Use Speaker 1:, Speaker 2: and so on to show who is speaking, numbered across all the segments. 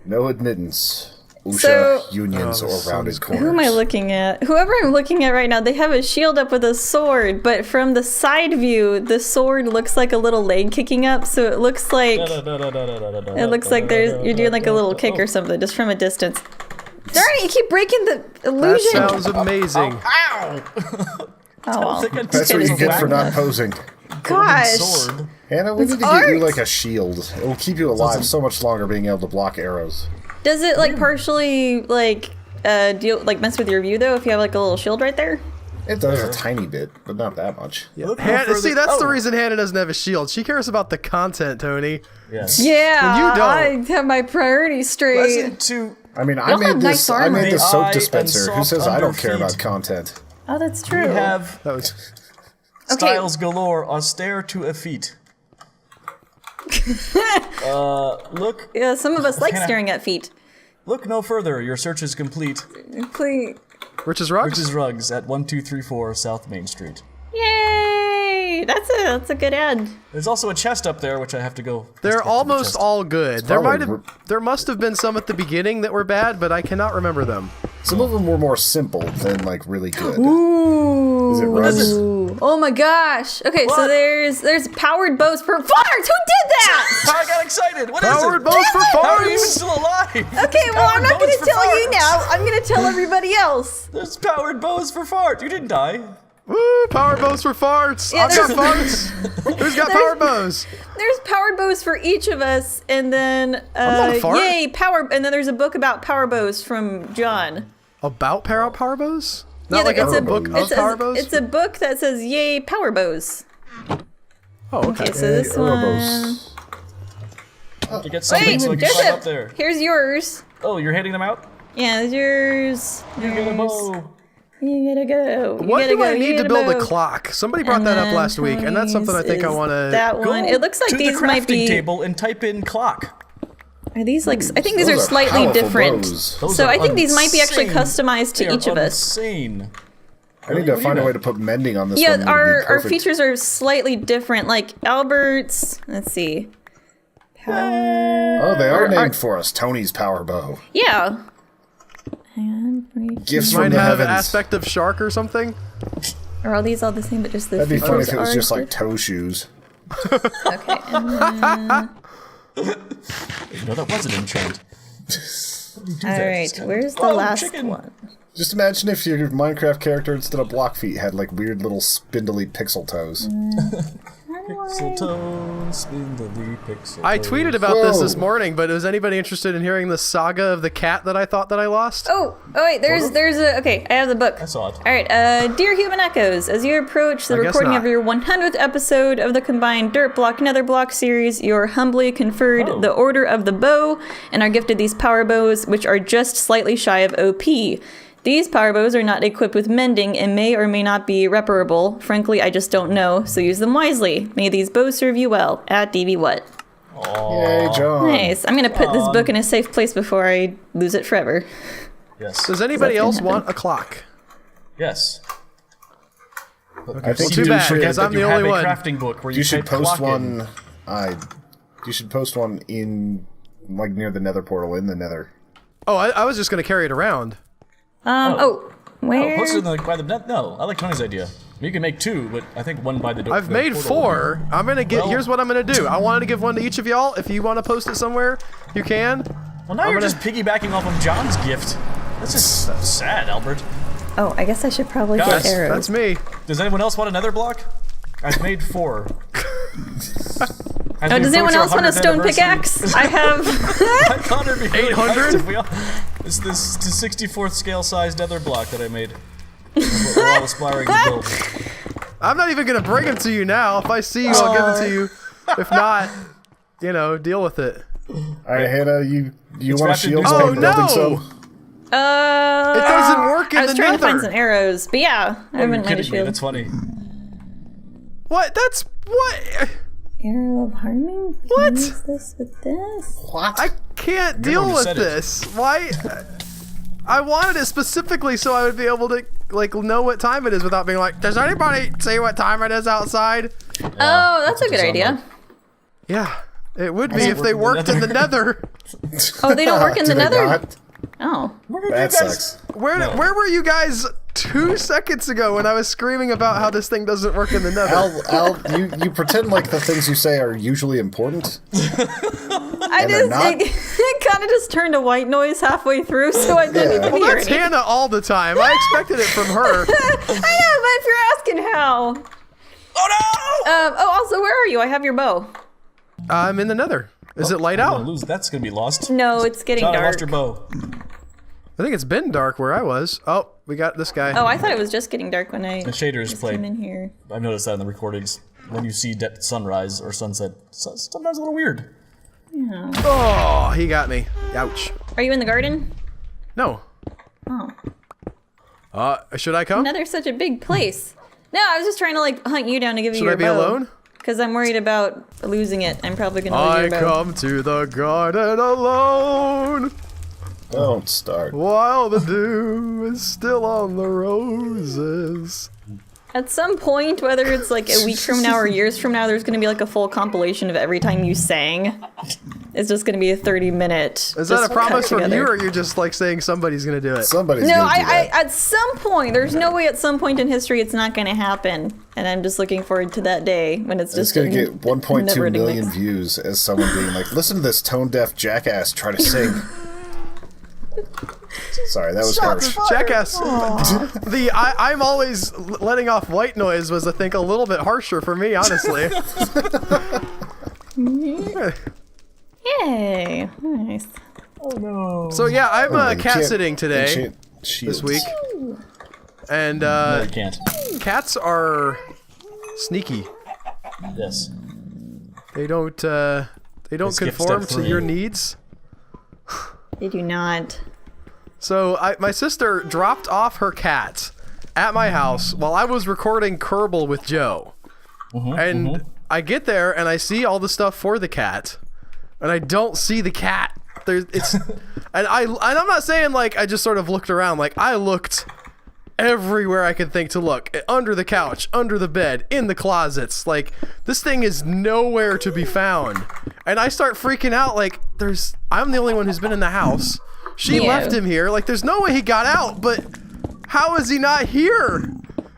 Speaker 1: No admittance.
Speaker 2: So-
Speaker 1: Unions or rounded corners.
Speaker 2: Who am I looking at? Whoever I'm looking at right now, they have a shield up with a sword, but from the side view, the sword looks like a little leg kicking up, so it looks like you're doing like a little kick or something, just from a distance. Darn it, you keep breaking the illusion!
Speaker 3: That sounds amazing.
Speaker 4: Ow!
Speaker 2: Oh, well.
Speaker 1: That's what you get for not posing.
Speaker 2: Gosh!
Speaker 4: Sword.
Speaker 1: Hannah, we need to get
Speaker 2: art.
Speaker 1: you like a shield. It will keep you alive so much longer being able to block arrows.
Speaker 2: Does it like partially like mess with your view though if you have like a little shield right there?
Speaker 1: It does a tiny bit, but not that much.
Speaker 3: See, that's the reason Hannah doesn't have a shield. She cares about the content, Tony.
Speaker 4: Yes.
Speaker 2: Yeah,
Speaker 3: And you don't.
Speaker 2: I have my priorities straight.
Speaker 4: Pleasant to
Speaker 1: I mean, I
Speaker 2: Y'all
Speaker 1: made
Speaker 2: have nice
Speaker 1: this. I
Speaker 2: armor.
Speaker 1: made this
Speaker 4: The
Speaker 1: soap
Speaker 4: eye and
Speaker 1: dispenser. Who
Speaker 4: soft
Speaker 1: says I don't care
Speaker 4: under
Speaker 1: about
Speaker 4: feet.
Speaker 1: content?
Speaker 2: Oh, that's true.
Speaker 4: we have
Speaker 3: That was
Speaker 4: styles galore, austere to effete. Look
Speaker 2: Yeah, some of us like
Speaker 4: Hannah.
Speaker 2: staring at feet.
Speaker 4: Look no further. Your search is complete.
Speaker 2: Please.
Speaker 3: Rich's Rugs?
Speaker 4: Rich's Rugs at 1234 South Main Street.
Speaker 2: Yay! That's a good ad.
Speaker 4: There's also a chest up there, which I have to go.
Speaker 3: They're almost all good.
Speaker 1: probably
Speaker 3: There must have been some at the beginning that were bad, but I cannot remember them.
Speaker 1: Some of them were more simple than like really good.
Speaker 2: Ooh.
Speaker 1: Is it rugs?
Speaker 2: Ooh. Oh my gosh. Okay, so
Speaker 4: What?
Speaker 2: there's powered bows for farts. Who did that?
Speaker 4: I got excited. What is
Speaker 3: Powered
Speaker 4: it?
Speaker 3: bows for
Speaker 4: How are you even
Speaker 3: farts!
Speaker 4: still alive?
Speaker 2: Okay, well I'm not
Speaker 4: Powered
Speaker 2: gonna
Speaker 4: bows for
Speaker 2: tell you
Speaker 4: farts.
Speaker 2: now. I'm gonna tell everybody else.
Speaker 4: There's powered bows for fart. You didn't die.
Speaker 3: Woo! Power bows for farts!
Speaker 2: Yeah,
Speaker 3: I've got farts! Who's got power bows?
Speaker 2: There's powered bows for each of us, and then
Speaker 3: not a fart.
Speaker 2: yay power. And then there's a book about power bows from John.
Speaker 3: About power bows? Not
Speaker 2: Yeah,
Speaker 3: like
Speaker 2: it's
Speaker 3: a book
Speaker 2: it
Speaker 3: of
Speaker 2: says-
Speaker 3: power bows?
Speaker 2: It's a book that says yay power bows.
Speaker 3: Oh, okay.
Speaker 2: Okay, so this one.
Speaker 1: Urobos.
Speaker 4: To get something
Speaker 2: Wait,
Speaker 4: so I can climb up
Speaker 2: Joseph,
Speaker 4: there.
Speaker 2: here's yours.
Speaker 4: Oh, you're handing them out?
Speaker 2: Yeah, it's yours.
Speaker 4: You get a bow.
Speaker 2: You gotta go. You
Speaker 3: What
Speaker 2: gotta
Speaker 3: do
Speaker 2: go.
Speaker 3: I
Speaker 2: You
Speaker 3: need to
Speaker 2: gotta
Speaker 3: build a
Speaker 2: go.
Speaker 3: clock? Somebody brought
Speaker 2: And
Speaker 3: that up
Speaker 2: then
Speaker 3: last week, and that's something I think I
Speaker 2: Tony's
Speaker 3: want to...
Speaker 2: That one. It looks like
Speaker 4: to
Speaker 2: these
Speaker 4: the
Speaker 2: might
Speaker 4: crafting
Speaker 2: be.
Speaker 4: table and type in clock.
Speaker 2: Are these like? I think these
Speaker 1: Those
Speaker 2: are
Speaker 1: are
Speaker 2: slightly
Speaker 1: powerful
Speaker 2: different.
Speaker 1: bows.
Speaker 4: Those
Speaker 2: So
Speaker 4: are
Speaker 2: I think these might be actually
Speaker 4: insane.
Speaker 2: customized to
Speaker 4: They are
Speaker 2: each of us.
Speaker 4: Insane.
Speaker 1: I need to find a way to put mending on this one.
Speaker 2: Yeah,
Speaker 1: that would be
Speaker 2: our
Speaker 1: perfect.
Speaker 2: features are slightly different. Like Albert's. Let's see. Power.
Speaker 1: Oh, they are
Speaker 2: Or-
Speaker 1: named for us. Tony's power bow.
Speaker 2: Yeah. Hang on.
Speaker 1: Gifts
Speaker 3: Might
Speaker 1: from the
Speaker 3: have
Speaker 1: heavens.
Speaker 3: aspect of shark or something?
Speaker 2: Are all these all the same, but just the
Speaker 1: That'd be funny
Speaker 2: features
Speaker 1: if it was
Speaker 2: are
Speaker 1: just like
Speaker 2: different?
Speaker 1: toe shoes.
Speaker 2: Okay. And then,
Speaker 4: No, that was an enchant. How do you do
Speaker 2: all
Speaker 4: that?
Speaker 2: right. Where's the
Speaker 4: Oh,
Speaker 2: last
Speaker 4: chicken.
Speaker 2: one?
Speaker 1: Just imagine if your Minecraft character instead of block feet had like weird little spindly pixel toes.
Speaker 4: Pixel toes, spindly pixel
Speaker 3: I
Speaker 4: toes.
Speaker 3: tweeted about this
Speaker 1: Whoa.
Speaker 3: morning, but is anybody interested in hearing the saga of the cat that I thought that I lost?
Speaker 2: Oh wait. There's a. Okay, I have the book.
Speaker 4: I saw it.
Speaker 2: All right, dear Human Echoes, as you approach the
Speaker 3: I guess
Speaker 2: recording
Speaker 3: not.
Speaker 2: of your 100th episode of the combined Dirtblock Netherblock series, you're humbly conferred
Speaker 4: Oh.
Speaker 2: the Order of the Bow and are gifted these power bows, which are just slightly shy of OP. These power bows are not equipped with mending and may or may not be reparable. Frankly, I just don't know, so use them wisely. May these bows serve you well. At DVWhat.
Speaker 1: Yay, John.
Speaker 2: Nice. I'm gonna put this book in a safe place before I lose it forever.
Speaker 4: Yes.
Speaker 3: Does anybody
Speaker 2: That's
Speaker 3: else
Speaker 2: gonna
Speaker 3: want a clock?
Speaker 4: Yes.
Speaker 1: I think
Speaker 3: too
Speaker 1: you
Speaker 3: bad,
Speaker 1: should,
Speaker 3: because I'm
Speaker 4: you
Speaker 3: the
Speaker 4: have
Speaker 3: only
Speaker 4: a
Speaker 3: one.
Speaker 4: crafting book where you,
Speaker 1: you should
Speaker 4: type
Speaker 1: post
Speaker 4: clock in.
Speaker 1: one. You should post one in like near the Nether portal in the Nether.
Speaker 3: Oh, I was just going to carry it around.
Speaker 2: Where?
Speaker 4: Oh, post it in the, by the net. No, I like Tony's idea. You can make two, but I think one by the door.
Speaker 3: I've made 4. I'm going to get...
Speaker 4: Well-
Speaker 3: here's what I'm going to do. I wanted to give one to each of y'all. If you want to post it somewhere, you can.
Speaker 4: Well, now
Speaker 3: I'm
Speaker 4: you're
Speaker 3: gonna-
Speaker 4: just piggybacking off of John's gift. That's just sad, Albert.
Speaker 2: Oh, I guess I should probably
Speaker 4: Guys,
Speaker 2: get arrows.
Speaker 3: That's me.
Speaker 4: Does anyone else want another block? I've made 4.
Speaker 2: Oh, does anyone else want a stone pickaxe? I have.
Speaker 4: I thought it'd be really
Speaker 3: 800?
Speaker 4: nice if we all... It's this 64th scale size nether block that I made. We're all aspiring to build.
Speaker 3: I'm not even going to bring them to you now. If I see you, I'll give them to you. If not, you know, deal with it.
Speaker 1: All right, Hannah, you want a
Speaker 4: wrapped in
Speaker 1: shield?
Speaker 4: newspaper.
Speaker 1: while I'm building
Speaker 3: no!
Speaker 1: some?
Speaker 3: It doesn't work in
Speaker 2: I was
Speaker 3: the
Speaker 2: trying to find
Speaker 3: nether.
Speaker 2: some arrows, but yeah, I
Speaker 4: You're
Speaker 2: haven't made a
Speaker 4: kidding me.
Speaker 2: shield.
Speaker 4: That's funny.
Speaker 3: What? That's... What?
Speaker 2: Arrow of harming? Can
Speaker 3: What?
Speaker 2: I use this with this?
Speaker 1: What?
Speaker 3: I can't deal
Speaker 4: when you
Speaker 3: with
Speaker 4: said it.
Speaker 3: this. Why? I wanted it specifically so I would be able to like know what time it is without being like, does anybody see what time it is outside?
Speaker 2: Oh, that's a good
Speaker 4: design
Speaker 2: idea.
Speaker 4: work.
Speaker 3: Yeah. It would be if they worked in the Nether.
Speaker 2: Oh, they don't work in
Speaker 1: Do
Speaker 2: the
Speaker 1: they
Speaker 2: Nether?
Speaker 1: not?
Speaker 2: Oh.
Speaker 1: That sucks.
Speaker 3: Where were you guys 2 seconds ago when I was screaming about how this thing doesn't work in the Nether?
Speaker 1: Al, you pretend like the things you say are usually important.
Speaker 2: It kind of just turned to white noise halfway through, so I didn't even
Speaker 3: Well,
Speaker 2: hear
Speaker 3: that's
Speaker 2: anything.
Speaker 3: Hannah all the time. I expected it from her.
Speaker 2: I know, but if you're asking how.
Speaker 4: Oh no!
Speaker 2: Also, where are you? I have your bow.
Speaker 3: I'm in the Nether. Is it light
Speaker 4: I'm
Speaker 3: out?
Speaker 4: gonna lose. That's gonna be lost.
Speaker 2: No, it's getting
Speaker 4: John, I
Speaker 2: dark.
Speaker 4: lost your bow.
Speaker 3: I think it's been dark where I was. Oh, we got this guy.
Speaker 2: Oh, I thought it was just getting dark when I
Speaker 4: The shaders play.
Speaker 2: came in here.
Speaker 4: I've noticed that in the recordings. When you see sunrise or sunset, sometimes a little weird.
Speaker 3: Oh, he got me. Ouch.
Speaker 2: Are you in the garden?
Speaker 3: No.
Speaker 2: Oh.
Speaker 3: Should I come?
Speaker 2: Nether's such a big place. No, I was just trying to like hunt you down to give you
Speaker 3: Should
Speaker 2: your
Speaker 3: I be
Speaker 2: bow.
Speaker 3: alone?
Speaker 2: Because I'm worried about losing it. I'm probably gonna lose
Speaker 3: I
Speaker 2: your bow.
Speaker 3: come to the garden alone
Speaker 1: Don't start.
Speaker 3: while the dew is still on the roses.
Speaker 2: At some point, whether it's like a week from now or years from now, there's gonna be like a full compilation of every time you sang. It's just gonna be a 30-minute.
Speaker 3: Is that a promise from you, or you're just like saying somebody's gonna do it?
Speaker 1: Somebody's
Speaker 2: No,
Speaker 1: gonna do that.
Speaker 2: at some point, there's no way at some point in history it's not gonna happen. And I'm just looking forward to that day when it's just
Speaker 1: It's gonna get 1.2
Speaker 2: never-ending
Speaker 1: million
Speaker 2: mix.
Speaker 1: views as someone being like, "Listen to this tone-deaf jackass try to sing." Sorry, that was harsh.
Speaker 3: Jackass. I'm always letting off white noise was, I think, a little bit harsher for me, honestly.
Speaker 2: Yay! Nice.
Speaker 4: Oh no.
Speaker 3: So yeah, I'm
Speaker 1: Oh, you
Speaker 3: cat
Speaker 1: can't
Speaker 3: sitting today,
Speaker 1: enchant shields.
Speaker 3: this week, and
Speaker 4: No, you can't.
Speaker 3: cats are sneaky.
Speaker 4: Yes.
Speaker 3: They don't
Speaker 4: skip
Speaker 3: conform
Speaker 4: step
Speaker 3: to your
Speaker 4: 3.
Speaker 3: needs.
Speaker 2: They do not.
Speaker 3: So my sister dropped off her cat at my house while I was recording Kerbal with Joe. And I get there and I see all the stuff for the cat, and I don't see the cat. And I'm not saying like I just sort of looked around. Like I looked everywhere I could think to look. Under the couch, under the bed, in the closets. Like this thing is nowhere to be found. And I start freaking out. Like I'm the only one who's been in the house. She left him here. Like there's no way he got out. But how is he not here?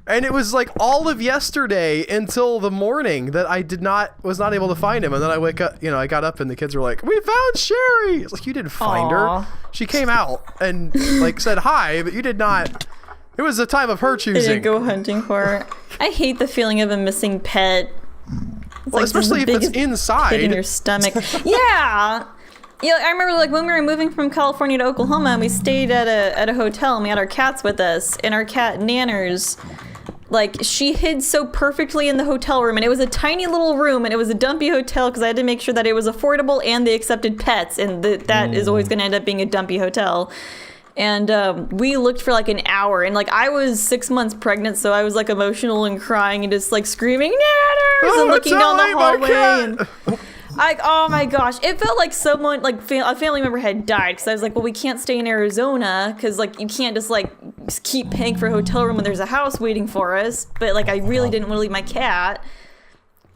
Speaker 3: And it was like all of yesterday until the morning that I was not able to find him. And then I wake up, I got up and the kids were like, "We found Sherry." It's like, you didn't find
Speaker 2: Aw.
Speaker 3: her. She came out and like said hi, but you did not. It was a time of her
Speaker 2: They
Speaker 3: choosing.
Speaker 2: didn't go hunting for her. I hate the feeling of a missing pet. It's
Speaker 3: Well, especially if
Speaker 2: the
Speaker 3: it's
Speaker 2: biggest
Speaker 3: inside.
Speaker 2: pit in your stomach. Yeah. Yeah, I remember like when we were moving from California to Oklahoma, and we stayed at a hotel, and we had our cats with us, and our cat Nanners, like she hid so perfectly in the hotel room, and it was a tiny little room, and it was a dumpy hotel because I had to make sure that it was affordable and they accepted pets, and that is always going to end up being a dumpy hotel. And we looked for like an hour, and like I was 6 months pregnant, so I was like emotional and crying and just like screaming Nanners and looking down the hallway. And oh my gosh, it felt like someone, like a family member had died, because I was like, well, we can't stay in Arizona because like you can't just like keep paying for a hotel room when there's a house waiting for us. But like I really didn't want to leave my cat.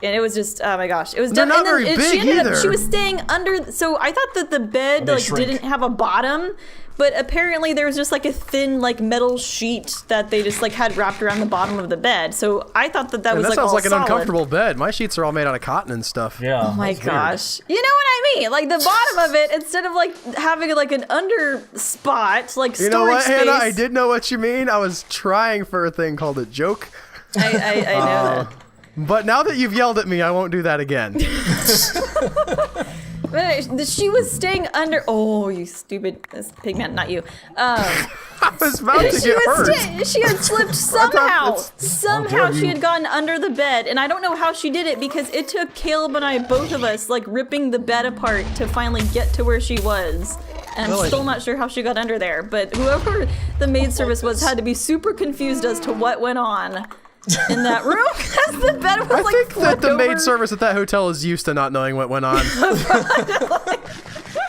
Speaker 2: And it was just, oh my gosh, it was
Speaker 3: They're
Speaker 2: dumb.
Speaker 3: not very big
Speaker 2: she ended
Speaker 3: either.
Speaker 2: up, she was staying under, so I thought that the bed
Speaker 4: They
Speaker 2: like
Speaker 4: shrink.
Speaker 2: didn't have a bottom, but apparently there was just like a thin like metal sheet that they just like had wrapped around the bottom of the bed. So I thought that
Speaker 3: And
Speaker 2: was
Speaker 3: that
Speaker 2: like
Speaker 3: sounds
Speaker 2: all
Speaker 3: like an
Speaker 2: solid.
Speaker 3: uncomfortable bed. My sheets are all made out of cotton and stuff.
Speaker 4: Yeah.
Speaker 2: Oh my gosh. You know what I mean? Like the bottom of it, instead of like having like an under spot, like
Speaker 3: You
Speaker 2: storage
Speaker 3: know what,
Speaker 2: space.
Speaker 3: Hannah? I did know what you mean. I was trying for a thing called a joke.
Speaker 2: I know that.
Speaker 3: But now that you've yelled at me, I won't do that again.
Speaker 2: But she was staying under. Oh, you stupid pigman, not you.
Speaker 3: I was about to get hurt.
Speaker 2: She had slipped somehow.
Speaker 3: it's-
Speaker 2: Somehow she had gotten under the bed, and I don't know how she did it because it took Caleb and I, both of us, like ripping the bed apart to finally get to where she was. And I'm
Speaker 3: Really?
Speaker 2: still not sure how she got under there, but whoever the maid service was had to be super confused as to what went on in that room because the bed was
Speaker 3: I
Speaker 2: like
Speaker 3: think that
Speaker 2: flipped
Speaker 3: the maid
Speaker 2: over.
Speaker 3: service at that hotel is used to not knowing what went on.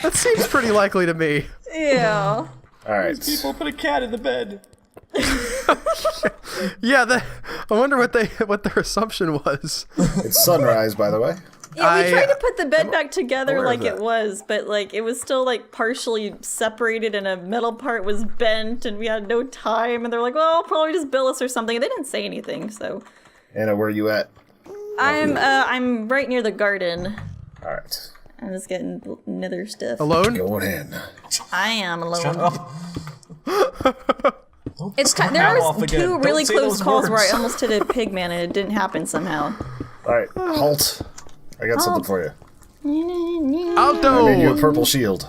Speaker 3: That seems pretty likely to me.
Speaker 2: Yeah.
Speaker 1: All right.
Speaker 4: People put a cat in the bed.
Speaker 3: Yeah, I wonder what their assumption was.
Speaker 1: It's sunrise, by the way.
Speaker 2: Yeah, we tried to put the bed back together
Speaker 1: aware of
Speaker 2: like it
Speaker 1: that.
Speaker 2: was, but like it was still like partially separated and a metal part was bent and we had no time and they're like, well, probably just bill us or something. And they didn't say anything, so.
Speaker 1: Anna, where are you at?
Speaker 2: I'm right near the garden.
Speaker 1: Alright.
Speaker 2: I'm just getting nether stuff.
Speaker 3: Alone?
Speaker 1: Going in.
Speaker 2: I am alone.
Speaker 4: Shut up.
Speaker 2: It's
Speaker 4: Cut
Speaker 2: there
Speaker 4: Mal
Speaker 2: was
Speaker 4: off again.
Speaker 2: two
Speaker 4: Don't
Speaker 2: really
Speaker 4: say
Speaker 2: close
Speaker 4: those
Speaker 2: calls where I
Speaker 4: words.
Speaker 2: almost hit a pig man and it didn't happen somehow.
Speaker 1: Alright, halt. I got something for you. I made you a
Speaker 3: Alto!
Speaker 1: purple shield.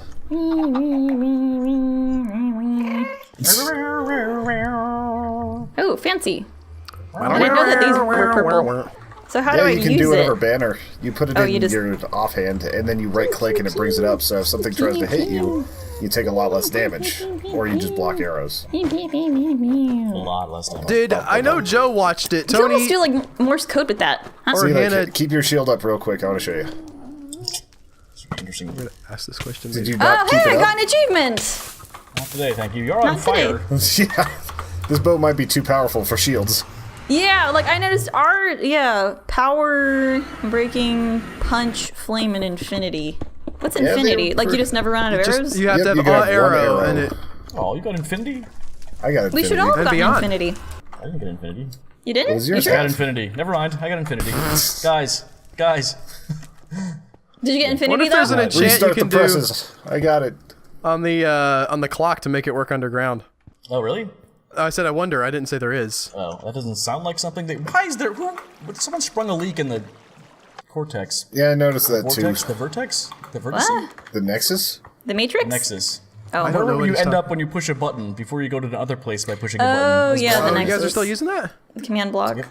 Speaker 2: Oh, fancy. I didn't know that these were purple. So how do I
Speaker 1: Yeah, you can
Speaker 2: use
Speaker 1: do whatever
Speaker 2: it?
Speaker 1: banner. You put it
Speaker 2: Oh,
Speaker 1: in
Speaker 2: you just-
Speaker 1: your offhand, and then you right click and it brings it up, so if something tries to hit you, you take a lot less damage. Or you just block arrows.
Speaker 4: A lot less time.
Speaker 3: Did I know Joe watched it?
Speaker 2: You can almost
Speaker 3: Tony
Speaker 2: do like Morse code with that. Huh?
Speaker 3: or
Speaker 1: See, like,
Speaker 3: Hannah
Speaker 1: keep your shield up real quick, I want to show you.
Speaker 4: Interesting.
Speaker 3: asked this question.
Speaker 1: Did you
Speaker 2: Oh,
Speaker 1: not
Speaker 2: hey,
Speaker 1: keep
Speaker 2: I
Speaker 1: it
Speaker 2: got
Speaker 1: up?
Speaker 2: an achievement!
Speaker 4: Not today, thank you. You're on
Speaker 2: Not today.
Speaker 4: fire.
Speaker 1: Yeah. This bow might be too powerful for shields.
Speaker 2: Yeah, like I noticed power, breaking, punch, flame, and infinity. What's
Speaker 1: Yeah,
Speaker 2: infinity?
Speaker 1: they're
Speaker 2: Like you
Speaker 1: pretty-
Speaker 2: just never run out of arrows?
Speaker 3: You have
Speaker 1: Yep,
Speaker 3: to
Speaker 1: you
Speaker 3: have
Speaker 1: gotta
Speaker 3: an
Speaker 1: have one
Speaker 3: arrow,
Speaker 1: arrow.
Speaker 3: and it.
Speaker 4: Oh, you got infinity?
Speaker 1: I got it.
Speaker 2: We should all have
Speaker 3: And
Speaker 2: gotten
Speaker 3: beyond.
Speaker 2: infinity.
Speaker 4: I didn't get infinity.
Speaker 2: You didn't?
Speaker 1: It was yours.
Speaker 2: You
Speaker 4: I
Speaker 2: sure?
Speaker 4: got infinity. Never mind. I got infinity. Guys.
Speaker 2: Did you get
Speaker 3: What
Speaker 2: infinity
Speaker 3: if there's an
Speaker 2: though?
Speaker 3: enchant you
Speaker 1: Restart the
Speaker 3: can do
Speaker 1: presses. I got it.
Speaker 3: on the clock to make it work underground?
Speaker 4: Oh, really?
Speaker 3: I said I wonder. I didn't say there is.
Speaker 4: Oh, that doesn't sound like something that. Why is there? Someone sprung a leak in the cortex.
Speaker 1: Yeah, I noticed that
Speaker 4: Vortex?
Speaker 1: too.
Speaker 4: The vertex? The vertex?
Speaker 2: What?
Speaker 1: The Nexus?
Speaker 2: The Matrix?
Speaker 4: Nexus.
Speaker 2: Oh,
Speaker 3: I don't know
Speaker 4: Where
Speaker 3: what
Speaker 4: you
Speaker 3: he's
Speaker 4: end
Speaker 3: talking-
Speaker 4: up when you push a button before you go to the other place by pushing a
Speaker 2: Oh,
Speaker 4: button.
Speaker 2: yeah, the
Speaker 3: Oh, you
Speaker 2: Nexus.
Speaker 3: guys are still using that?
Speaker 2: Command block. I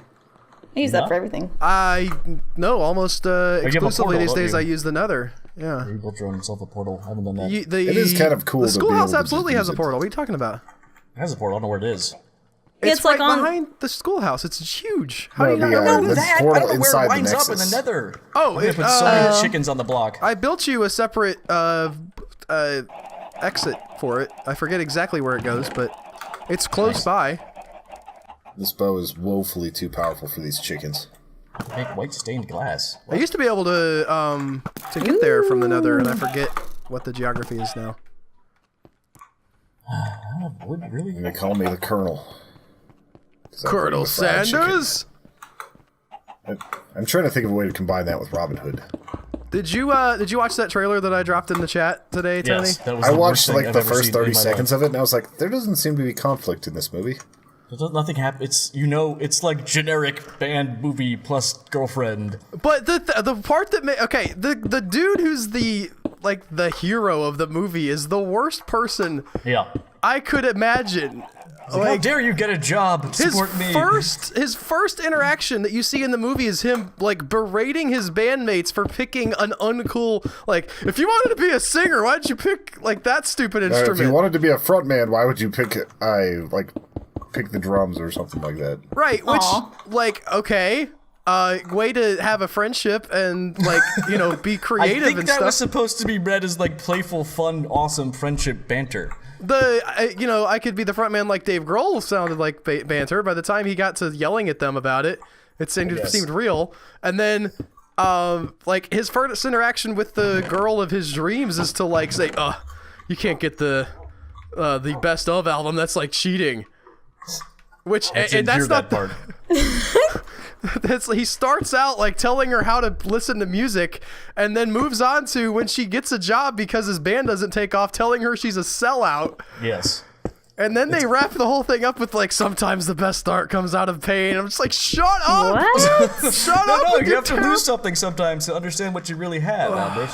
Speaker 2: use
Speaker 4: Yeah.
Speaker 2: that for everything.
Speaker 3: I no, almost
Speaker 4: you have a
Speaker 3: exclusively
Speaker 4: portal,
Speaker 3: these
Speaker 4: don't
Speaker 3: days.
Speaker 4: you?
Speaker 3: I use the Nether. Yeah.
Speaker 4: You built your own self a portal. I haven't done that.
Speaker 3: It
Speaker 1: is kind of cool
Speaker 3: The
Speaker 1: to be
Speaker 3: schoolhouse
Speaker 1: able to
Speaker 3: absolutely
Speaker 1: use
Speaker 3: has a
Speaker 1: it.
Speaker 3: portal. What are you talking about?
Speaker 4: It has a portal. I don't know where it is.
Speaker 3: It's
Speaker 2: like
Speaker 3: right
Speaker 2: on-
Speaker 3: behind the schoolhouse. It's huge. How
Speaker 1: No,
Speaker 3: do you not
Speaker 1: the,
Speaker 3: know
Speaker 1: the
Speaker 3: that?
Speaker 4: I
Speaker 1: portal
Speaker 4: don't know where
Speaker 1: inside
Speaker 4: it
Speaker 1: the
Speaker 4: lines up in the
Speaker 1: Nexus.
Speaker 4: nether.
Speaker 3: Oh,
Speaker 4: I'm gonna
Speaker 3: it,
Speaker 4: put so many chickens on the block.
Speaker 3: I built you a separate exit for it. I forget exactly where it goes, but it's close by.
Speaker 1: This bow is woefully too powerful for these chickens.
Speaker 4: Make white stained glass.
Speaker 3: I used to be able to get there from the Nether, and I forget what the geography is now.
Speaker 4: Wood, really?
Speaker 1: And they call me the Colonel. 'Cause I bring
Speaker 3: Colonel
Speaker 1: the fried
Speaker 3: Sanders.
Speaker 1: chicken. I'm trying to think of a way to combine that with Robin Hood.
Speaker 3: Did you watch that trailer that I dropped in the chat today, Tony?
Speaker 4: Yes, that was
Speaker 1: I
Speaker 4: the worst
Speaker 1: watched
Speaker 4: thing
Speaker 1: like
Speaker 4: I've
Speaker 1: the
Speaker 4: ever
Speaker 1: first
Speaker 4: seen
Speaker 1: 30
Speaker 4: in my
Speaker 1: seconds
Speaker 4: life.
Speaker 1: of it, and I was like, there doesn't seem to be conflict in this movie.
Speaker 4: Nothing happened. It's it's like generic band movie plus girlfriend.
Speaker 3: But the part that the dude who's the hero of the movie is the worst person
Speaker 4: Yeah.
Speaker 3: I could imagine.
Speaker 4: How dare you get a job? Support me.
Speaker 3: His first interaction that you see in the movie is him like berating his bandmates for picking an uncool, like, if you wanted to be a singer, why'd you pick like that stupid
Speaker 1: If
Speaker 3: instrument?
Speaker 1: you wanted to be a frontman, why would you pick the drums or something like that?
Speaker 3: Right, which
Speaker 2: Aw.
Speaker 3: okay, way to have a friendship and be
Speaker 4: I
Speaker 3: creative
Speaker 4: think
Speaker 3: and
Speaker 4: that
Speaker 3: stuff.
Speaker 4: was supposed to be read as like playful, fun, awesome friendship banter.
Speaker 3: I could be the front man like Dave Grohl sounded like banter. By the time he got to yelling at them about it, it seemed real. And then, his first interaction with the girl of his dreams is to like say, you can't get the best of album. That's like cheating. Which
Speaker 4: I
Speaker 3: and
Speaker 4: didn't
Speaker 3: that's
Speaker 4: hear
Speaker 3: not
Speaker 4: that part.
Speaker 3: he starts out like telling her how to listen to music and then moves on to when she gets a job because his band doesn't take off, telling her she's a sellout.
Speaker 4: Yes.
Speaker 3: And then they wrap the whole thing up with like, sometimes the best art comes out of pain. I'm just like, shut up!
Speaker 2: What?
Speaker 3: Shut up!
Speaker 4: No,
Speaker 3: with
Speaker 4: you
Speaker 3: your
Speaker 4: have to
Speaker 3: terrible-
Speaker 4: lose something sometimes to understand what you really have, Albert.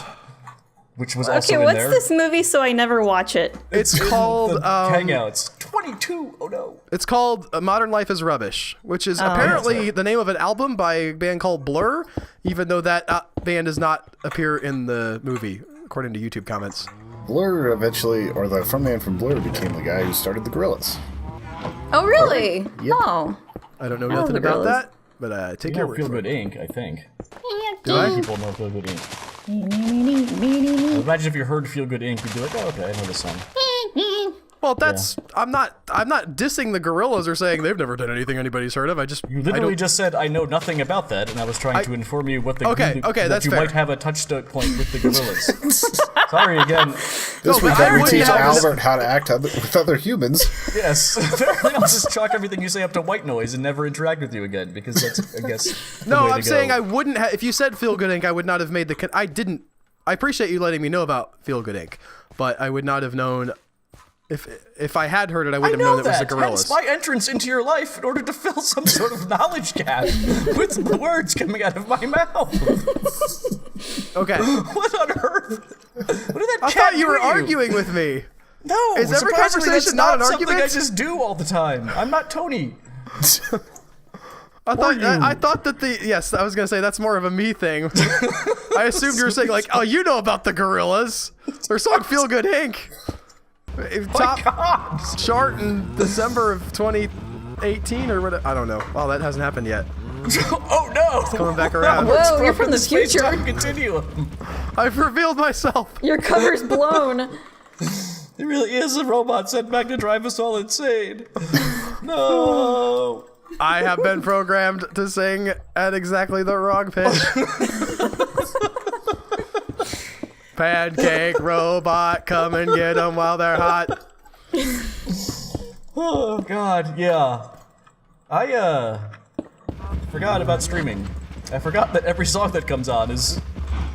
Speaker 4: Which was also
Speaker 2: Okay,
Speaker 4: in
Speaker 2: what's
Speaker 4: there.
Speaker 2: this movie so I never watch it?
Speaker 3: It's called
Speaker 4: The Hangouts. 22. Oh no.
Speaker 3: it's called Modern Life is Rubbish, which is apparently the name of an album by a band called Blur, even though that band does not appear in the movie, according to YouTube comments.
Speaker 1: Blur eventually, or the frontman from Blur became the guy who started the Gorillas.
Speaker 2: Oh, really?
Speaker 1: Yep.
Speaker 2: Oh.
Speaker 3: I don't know
Speaker 2: Oh,
Speaker 3: nothing
Speaker 2: the
Speaker 3: about
Speaker 2: Gorillaz.
Speaker 3: that, but take
Speaker 4: You
Speaker 3: your
Speaker 4: know
Speaker 3: word
Speaker 4: Feel
Speaker 3: for
Speaker 4: Good
Speaker 3: it.
Speaker 4: Inc., I think.
Speaker 3: Do I?
Speaker 4: People know Feel Good Inc. Imagine if you heard Feel Good Inc., you'd be like, oh, okay, I know this song.
Speaker 3: Well, that's I'm not dissing the gorillas or saying they've never done anything anybody's heard of.
Speaker 4: You literally just said I know nothing about that, and I was trying to inform you what the
Speaker 3: Okay,
Speaker 4: that
Speaker 3: that's
Speaker 4: you
Speaker 3: fair.
Speaker 4: might have a touchstone point with the gorillas. Sorry again.
Speaker 1: This week
Speaker 3: I
Speaker 1: we
Speaker 3: wouldn't
Speaker 1: teach
Speaker 3: have-
Speaker 1: Albert how to act with other humans.
Speaker 4: Yes. Apparently I'll just chalk everything you say up to white noise and never interact with you again, because that's, I guess, the
Speaker 3: No,
Speaker 4: way
Speaker 3: I'm
Speaker 4: to
Speaker 3: saying
Speaker 4: go.
Speaker 3: I wouldn't have. If you said Feel Good Inc., I would not have made the. I didn't. I appreciate you letting me know about Feel Good Inc., but I would not have known. If I had heard it, I
Speaker 4: I
Speaker 3: wouldn't have
Speaker 4: know
Speaker 3: known it was the
Speaker 4: that.
Speaker 3: gorillas.
Speaker 4: Hence my entrance into your life in order to fill some sort of knowledge gap with the words coming out of my mouth.
Speaker 3: Okay.
Speaker 4: What on earth? What did that
Speaker 3: I
Speaker 4: cat
Speaker 3: thought you were
Speaker 4: do to
Speaker 3: arguing with me.
Speaker 4: No.
Speaker 3: Is every
Speaker 4: surprisingly, that's
Speaker 3: conversation not an
Speaker 4: something
Speaker 3: argument?
Speaker 4: I just do all the time. I'm not Tony.
Speaker 3: I thought that yes, I was gonna say that's more of a me thing. I assumed you were saying like, oh, you know about the gorillas. Their song "Feel Good Inc." Top
Speaker 4: God.
Speaker 3: chart in December of 2018 or what? I don't know. Oh, that hasn't happened yet.
Speaker 4: Oh no!
Speaker 3: Coming back around.
Speaker 2: Whoa, you're from the future.
Speaker 4: Space-time continuum.
Speaker 3: I've revealed myself.
Speaker 2: Your cover's blown.
Speaker 4: It really is a robot sent back to drive us all insane. No.
Speaker 3: I have been programmed to sing at exactly the wrong pitch. Pancake robot, come and get them while they're hot.
Speaker 4: Oh God, yeah. I forgot about streaming. I forgot that every song that comes on is.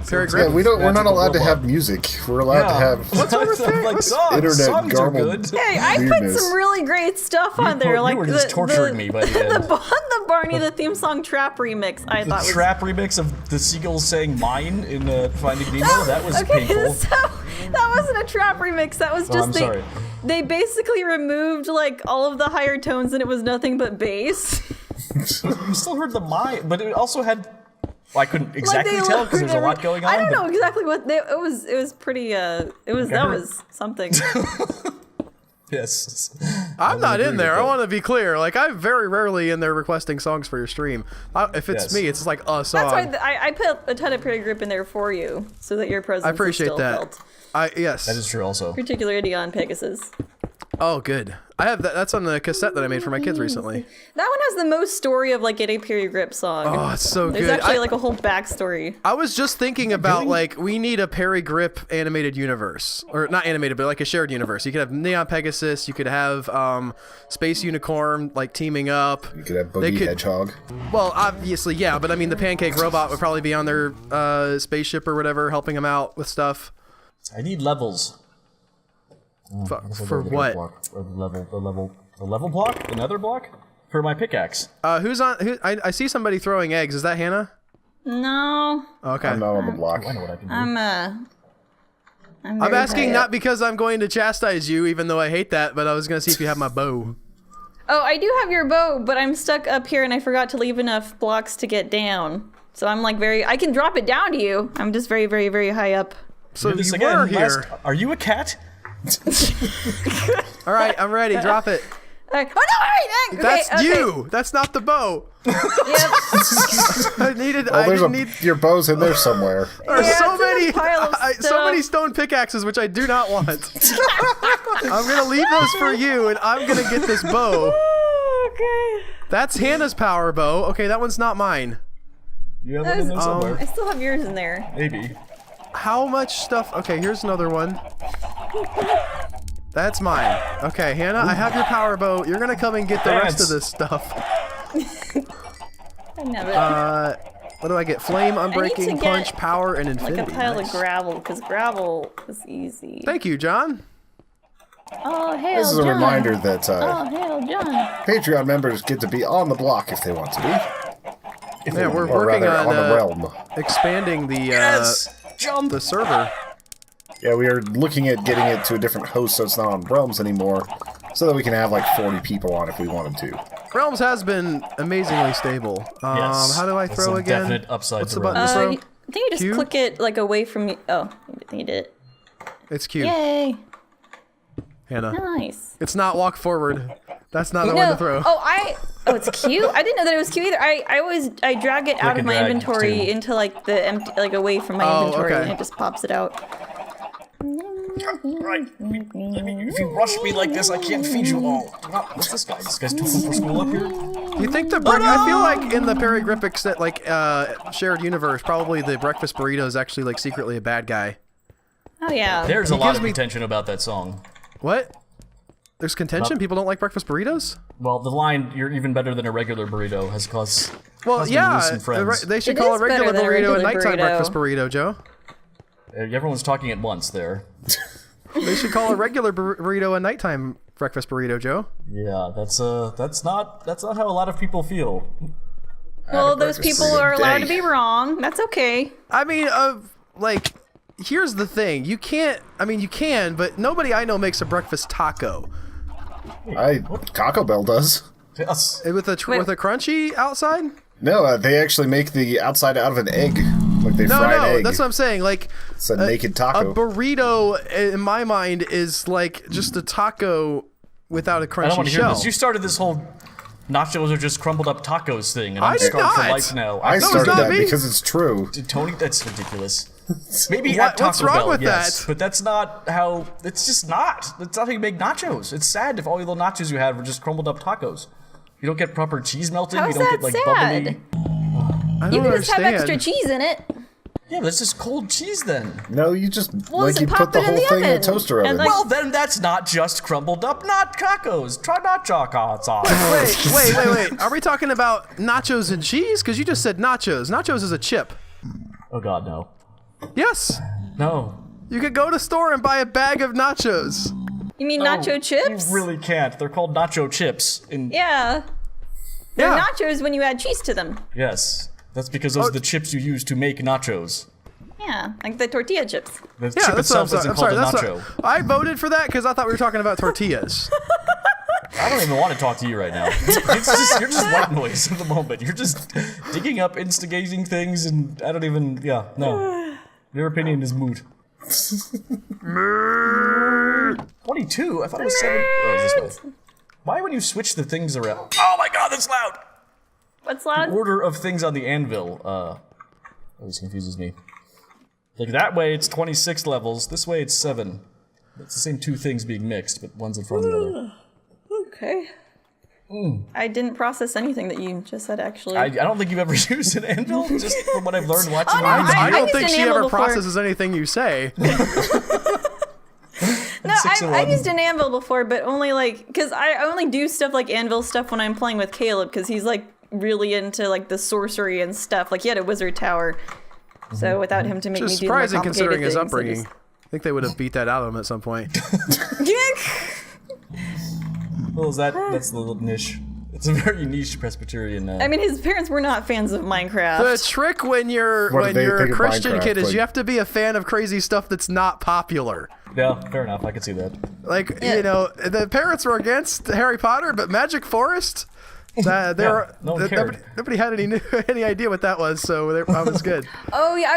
Speaker 3: Very
Speaker 1: Yeah,
Speaker 3: great.
Speaker 1: we're not allowed to
Speaker 4: robot.
Speaker 1: have music. We're allowed to have
Speaker 4: What's wrong with
Speaker 3: thing?
Speaker 4: like
Speaker 3: What's
Speaker 4: songs?
Speaker 1: internet
Speaker 4: Songs are
Speaker 1: garbled?
Speaker 4: good.
Speaker 2: Hey, I put
Speaker 1: Weirdness.
Speaker 2: some really great stuff on there. Like
Speaker 4: you were just torturing me by the end.
Speaker 2: the Barney the theme song trap remix. I
Speaker 4: The
Speaker 2: thought was
Speaker 4: trap remix of the seagulls saying "mine" in Finding Nemo. That was
Speaker 2: okay,
Speaker 4: painful.
Speaker 2: so that wasn't a trap remix. That was just
Speaker 4: I'm sorry.
Speaker 2: they basically removed like all of the higher tones and it was nothing but bass.
Speaker 4: You still heard the "mine," but it also had. Well, I couldn't exactly
Speaker 2: Like, they
Speaker 4: tell because there's a
Speaker 2: lowered
Speaker 4: lot going on.
Speaker 2: I don't
Speaker 4: but-
Speaker 2: know exactly what it was. It was pretty. That was something.
Speaker 4: Yes.
Speaker 3: I'm not in there. I
Speaker 4: that.
Speaker 3: want to be clear. Like, I'm very rarely in there requesting songs for your stream. If it's
Speaker 4: Yes.
Speaker 3: me, it's like a song.
Speaker 2: That's why I put a ton of Perry Grip in there for you, so that your presence
Speaker 3: I appreciate
Speaker 2: is still
Speaker 3: that.
Speaker 2: felt.
Speaker 3: Yes.
Speaker 4: That is true. Also.
Speaker 2: Particularly on Pegasus.
Speaker 3: Oh, good. I have that. That's on the cassette that I made for my kids recently.
Speaker 2: That one has the most story of like getting a Perry Grip song.
Speaker 3: Oh, it's so
Speaker 2: There's
Speaker 3: good.
Speaker 2: actually like a whole backstory.
Speaker 3: I was just thinking about like we need a Perry Grip animated universe, or not animated, but like a shared universe. You could have Neon Pegasus, you could have Space Unicorn like teaming up.
Speaker 1: You could have Boogie Hedgehog.
Speaker 3: Well, obviously, yeah, but I mean the Pancake Robot would probably be on their spaceship or whatever, helping them out with stuff.
Speaker 4: I need levels.
Speaker 3: For what?
Speaker 4: The level block? The nether block? For my pickaxe.
Speaker 3: Who's on? I see somebody throwing eggs. Is that Hannah?
Speaker 2: No,
Speaker 3: Okay.
Speaker 1: I'm not on the block.
Speaker 4: I know what I can do.
Speaker 2: I'm
Speaker 3: I'm
Speaker 2: very
Speaker 3: asking
Speaker 2: high
Speaker 3: not
Speaker 2: up.
Speaker 3: because I'm going to chastise you, even though I hate that, but I was going to see if you have my bow.
Speaker 2: Oh, I do have your bow, but I'm stuck up here and I forgot to leave enough blocks to get down. So I'm like I can drop it down to you. I'm just very, very, very high up.
Speaker 3: So
Speaker 4: Do this
Speaker 3: you
Speaker 4: again.
Speaker 3: were here.
Speaker 4: Are you a cat?
Speaker 3: All right, I'm ready. Drop it.
Speaker 2: Oh no! Wait,
Speaker 3: That's
Speaker 2: okay.
Speaker 3: you. That's not the bow.
Speaker 2: Yep.
Speaker 3: I needed.
Speaker 1: Oh,
Speaker 3: I
Speaker 1: there's
Speaker 3: didn't need.
Speaker 1: your bow's in there somewhere.
Speaker 3: There's
Speaker 2: Yeah,
Speaker 3: so
Speaker 2: it's in a
Speaker 3: many.
Speaker 2: pile of
Speaker 3: so
Speaker 2: stuff.
Speaker 3: many stone pickaxes, which I do not want. I'm gonna leave those for you, and I'm gonna get this bow.
Speaker 2: Okay.
Speaker 3: That's Hannah's power bow. Okay, that one's not mine.
Speaker 4: You have one in there
Speaker 2: I
Speaker 4: somewhere.
Speaker 2: still have yours in there.
Speaker 4: Maybe.
Speaker 3: How much stuff? Okay, here's another one. That's mine. Okay, Hannah, I have your power bow. You're gonna come and get the rest of this stuff.
Speaker 2: I know it.
Speaker 3: What do I get? Flame, unbreaking,
Speaker 2: get,
Speaker 3: punch, power, and
Speaker 2: Like
Speaker 3: infinity.
Speaker 2: a pile
Speaker 3: Nice.
Speaker 2: of gravel, because gravel is easy.
Speaker 3: Thank you, John.
Speaker 2: Oh, hail
Speaker 1: This is a
Speaker 2: John.
Speaker 1: reminder that
Speaker 2: Oh, hail John.
Speaker 1: Patreon members get to be on the block if they want to be.
Speaker 3: Yeah, we're
Speaker 1: Or
Speaker 3: working
Speaker 1: rather, on the
Speaker 3: on
Speaker 1: realm.
Speaker 3: expanding the
Speaker 4: Yes! Jump!
Speaker 3: the server.
Speaker 1: Yeah, we are looking at getting it to a different host so it's not on Realms anymore, so that we can have like 40 people on if we wanted to.
Speaker 3: Realms has been amazingly stable.
Speaker 4: Yes.
Speaker 3: How do I
Speaker 4: That's
Speaker 3: throw
Speaker 4: a
Speaker 3: again?
Speaker 4: definite upside
Speaker 3: What's
Speaker 4: to
Speaker 3: the button
Speaker 4: Realms.
Speaker 3: to throw?
Speaker 2: I think you just
Speaker 3: Q?
Speaker 2: click it like away from you. Oh, I think you did it.
Speaker 3: It's Q,
Speaker 2: Yay.
Speaker 3: Hannah.
Speaker 2: Nice.
Speaker 3: It's not walk forward. That's not the one
Speaker 2: No.
Speaker 3: to throw.
Speaker 2: Oh, it's Q? I didn't know that it was Q either. I drag it out of
Speaker 4: and
Speaker 2: my
Speaker 4: drag,
Speaker 2: inventory
Speaker 4: too.
Speaker 2: into like the empty, like away from my
Speaker 3: Oh,
Speaker 2: inventory,
Speaker 3: okay.
Speaker 2: and it just pops it out.
Speaker 4: Right. If you rush me like this, I can't feed you all. What's this guy? This guy's too full for school up here?
Speaker 3: You think the I feel like in the Perigryphic set, like shared universe, probably the breakfast burrito is actually like secretly a bad guy.
Speaker 2: Oh yeah.
Speaker 4: There's a lot of contention about that song.
Speaker 3: What? There's contention? People don't like breakfast burritos?
Speaker 4: Well, the line "You're even better than a regular burrito" has caused.
Speaker 3: Well,
Speaker 4: caused me to lose
Speaker 3: yeah,
Speaker 4: some friends.
Speaker 3: they should
Speaker 2: It
Speaker 3: call a
Speaker 2: is better
Speaker 3: regular
Speaker 2: than a
Speaker 3: burrito a
Speaker 2: regular
Speaker 3: nighttime
Speaker 2: burrito.
Speaker 3: breakfast burrito, Joe.
Speaker 4: Everyone's talking at once there.
Speaker 3: They should call a regular burrito a nighttime breakfast burrito, Joe.
Speaker 4: Yeah, that's not how a lot of people feel.
Speaker 2: Well, those
Speaker 1: breakfast
Speaker 2: people
Speaker 1: burrito
Speaker 2: are allowed to
Speaker 1: day.
Speaker 2: be wrong. That's okay.
Speaker 3: I mean, like, here's the thing. You can't, I mean, you can, but nobody I know makes a breakfast taco.
Speaker 1: Taco Bell does.
Speaker 4: Yes.
Speaker 3: With a crunchy outside?
Speaker 1: No, they actually make the outside out of an egg. Like they
Speaker 3: No,
Speaker 1: fried egg.
Speaker 3: that's what I'm saying. Like,
Speaker 1: It's a naked taco.
Speaker 3: A burrito, in my mind, is like just a taco without a
Speaker 4: I don't
Speaker 3: crunchy
Speaker 4: want to hear
Speaker 3: shell.
Speaker 4: this. You started this whole nachos are just crumbled up tacos thing, and
Speaker 3: I
Speaker 4: I'm
Speaker 3: did
Speaker 4: scarred for
Speaker 3: not.
Speaker 4: life now.
Speaker 1: I
Speaker 3: it's
Speaker 1: started
Speaker 3: not
Speaker 1: that
Speaker 3: me.
Speaker 1: because it's true.
Speaker 4: Tony, that's ridiculous. Maybe
Speaker 3: What-
Speaker 4: at Taco
Speaker 3: what's wrong
Speaker 4: Bell,
Speaker 3: with
Speaker 4: yes,
Speaker 3: that?
Speaker 4: but that's not how. It's just not. That's not how you make nachos. It's sad if all the nachos you had were just crumbled up tacos. You don't get proper cheese melting.
Speaker 2: How's
Speaker 4: you don't
Speaker 2: that
Speaker 4: get like
Speaker 2: sad?
Speaker 4: bubbly.
Speaker 3: I
Speaker 2: You
Speaker 3: don't
Speaker 2: can just have
Speaker 3: understand.
Speaker 2: extra cheese in it.
Speaker 4: Yeah, but that's just cold cheese then.
Speaker 1: No, you just
Speaker 2: just
Speaker 1: you
Speaker 2: pop
Speaker 1: put the
Speaker 2: it in
Speaker 1: whole
Speaker 2: the
Speaker 1: thing in a
Speaker 2: oven.
Speaker 1: toaster
Speaker 2: And,
Speaker 1: oven.
Speaker 2: like-
Speaker 4: Well, then that's not just crumbled up not tacos. Try not chocolates.
Speaker 3: Wait. Are we talking about nachos and cheese? Because you just said nachos. Nachos is a chip.
Speaker 4: Oh God, no.
Speaker 3: Yes.
Speaker 4: No.
Speaker 3: You could go to store and buy a bag of nachos.
Speaker 2: You mean nacho chips?
Speaker 4: You really can't. They're called nacho chips.
Speaker 2: Yeah. They're
Speaker 3: Yeah.
Speaker 2: nachos when you add cheese to them.
Speaker 4: Yes. That's because those are the chips you use to make nachos.
Speaker 2: Yeah, like the tortilla chips.
Speaker 4: The
Speaker 3: Yeah,
Speaker 4: chip
Speaker 3: that's what
Speaker 4: itself
Speaker 3: I'm
Speaker 4: isn't
Speaker 3: sorry.
Speaker 4: called a
Speaker 3: That's
Speaker 4: nacho.
Speaker 3: I voted for that because I thought we were talking about tortillas.
Speaker 4: I don't even want to talk to you right now. It's just, you're just white noise at the moment. You're just digging up, instigating things, and I don't even. Yeah, no. Your opinion is moot. 22? I thought it was 7. Oh, it's this way. Why when you switch the things around? Oh my God, that's loud!
Speaker 2: What's loud?
Speaker 4: Order of things on the anvil. Always confuses me. Like that way it's 26 levels. This way it's 7. It's the same two things being mixed, but one's in front of the other.
Speaker 2: Okay. I didn't process anything that you just said, actually.
Speaker 4: I don't think you've ever used an anvil, just from what I've learned watching.
Speaker 2: Oh, no,
Speaker 4: videos.
Speaker 3: I don't
Speaker 2: used
Speaker 3: think
Speaker 2: an
Speaker 3: she
Speaker 2: anvil
Speaker 3: ever
Speaker 2: before.
Speaker 3: processes anything you say.
Speaker 2: No, I used an anvil before, but only like, because I only do stuff like anvil stuff when I'm playing with Caleb, because he's like really into like the sorcery and stuff. Like he had a wizard tower, so without him to make
Speaker 3: Which
Speaker 2: me
Speaker 3: is
Speaker 2: do the more
Speaker 3: surprising considering his
Speaker 2: complicated
Speaker 3: upbringing.
Speaker 2: things,
Speaker 3: I think they would have beat that out of him at some point.
Speaker 4: Well, that's the little niche. It's a very niche Presbyterian.
Speaker 2: I mean, his parents were not fans of Minecraft.
Speaker 3: The trick when you're
Speaker 1: What do they
Speaker 3: a
Speaker 1: think of
Speaker 3: Christian
Speaker 1: Minecraft?
Speaker 3: kid is
Speaker 1: Like-
Speaker 3: you have to be a fan of crazy stuff that's not popular.
Speaker 4: Yeah, fair enough. I can see that.
Speaker 3: Like, you know, the parents were against Harry Potter, but Magic Forest, nobody had any idea what that was, so I was good.
Speaker 2: Oh yeah,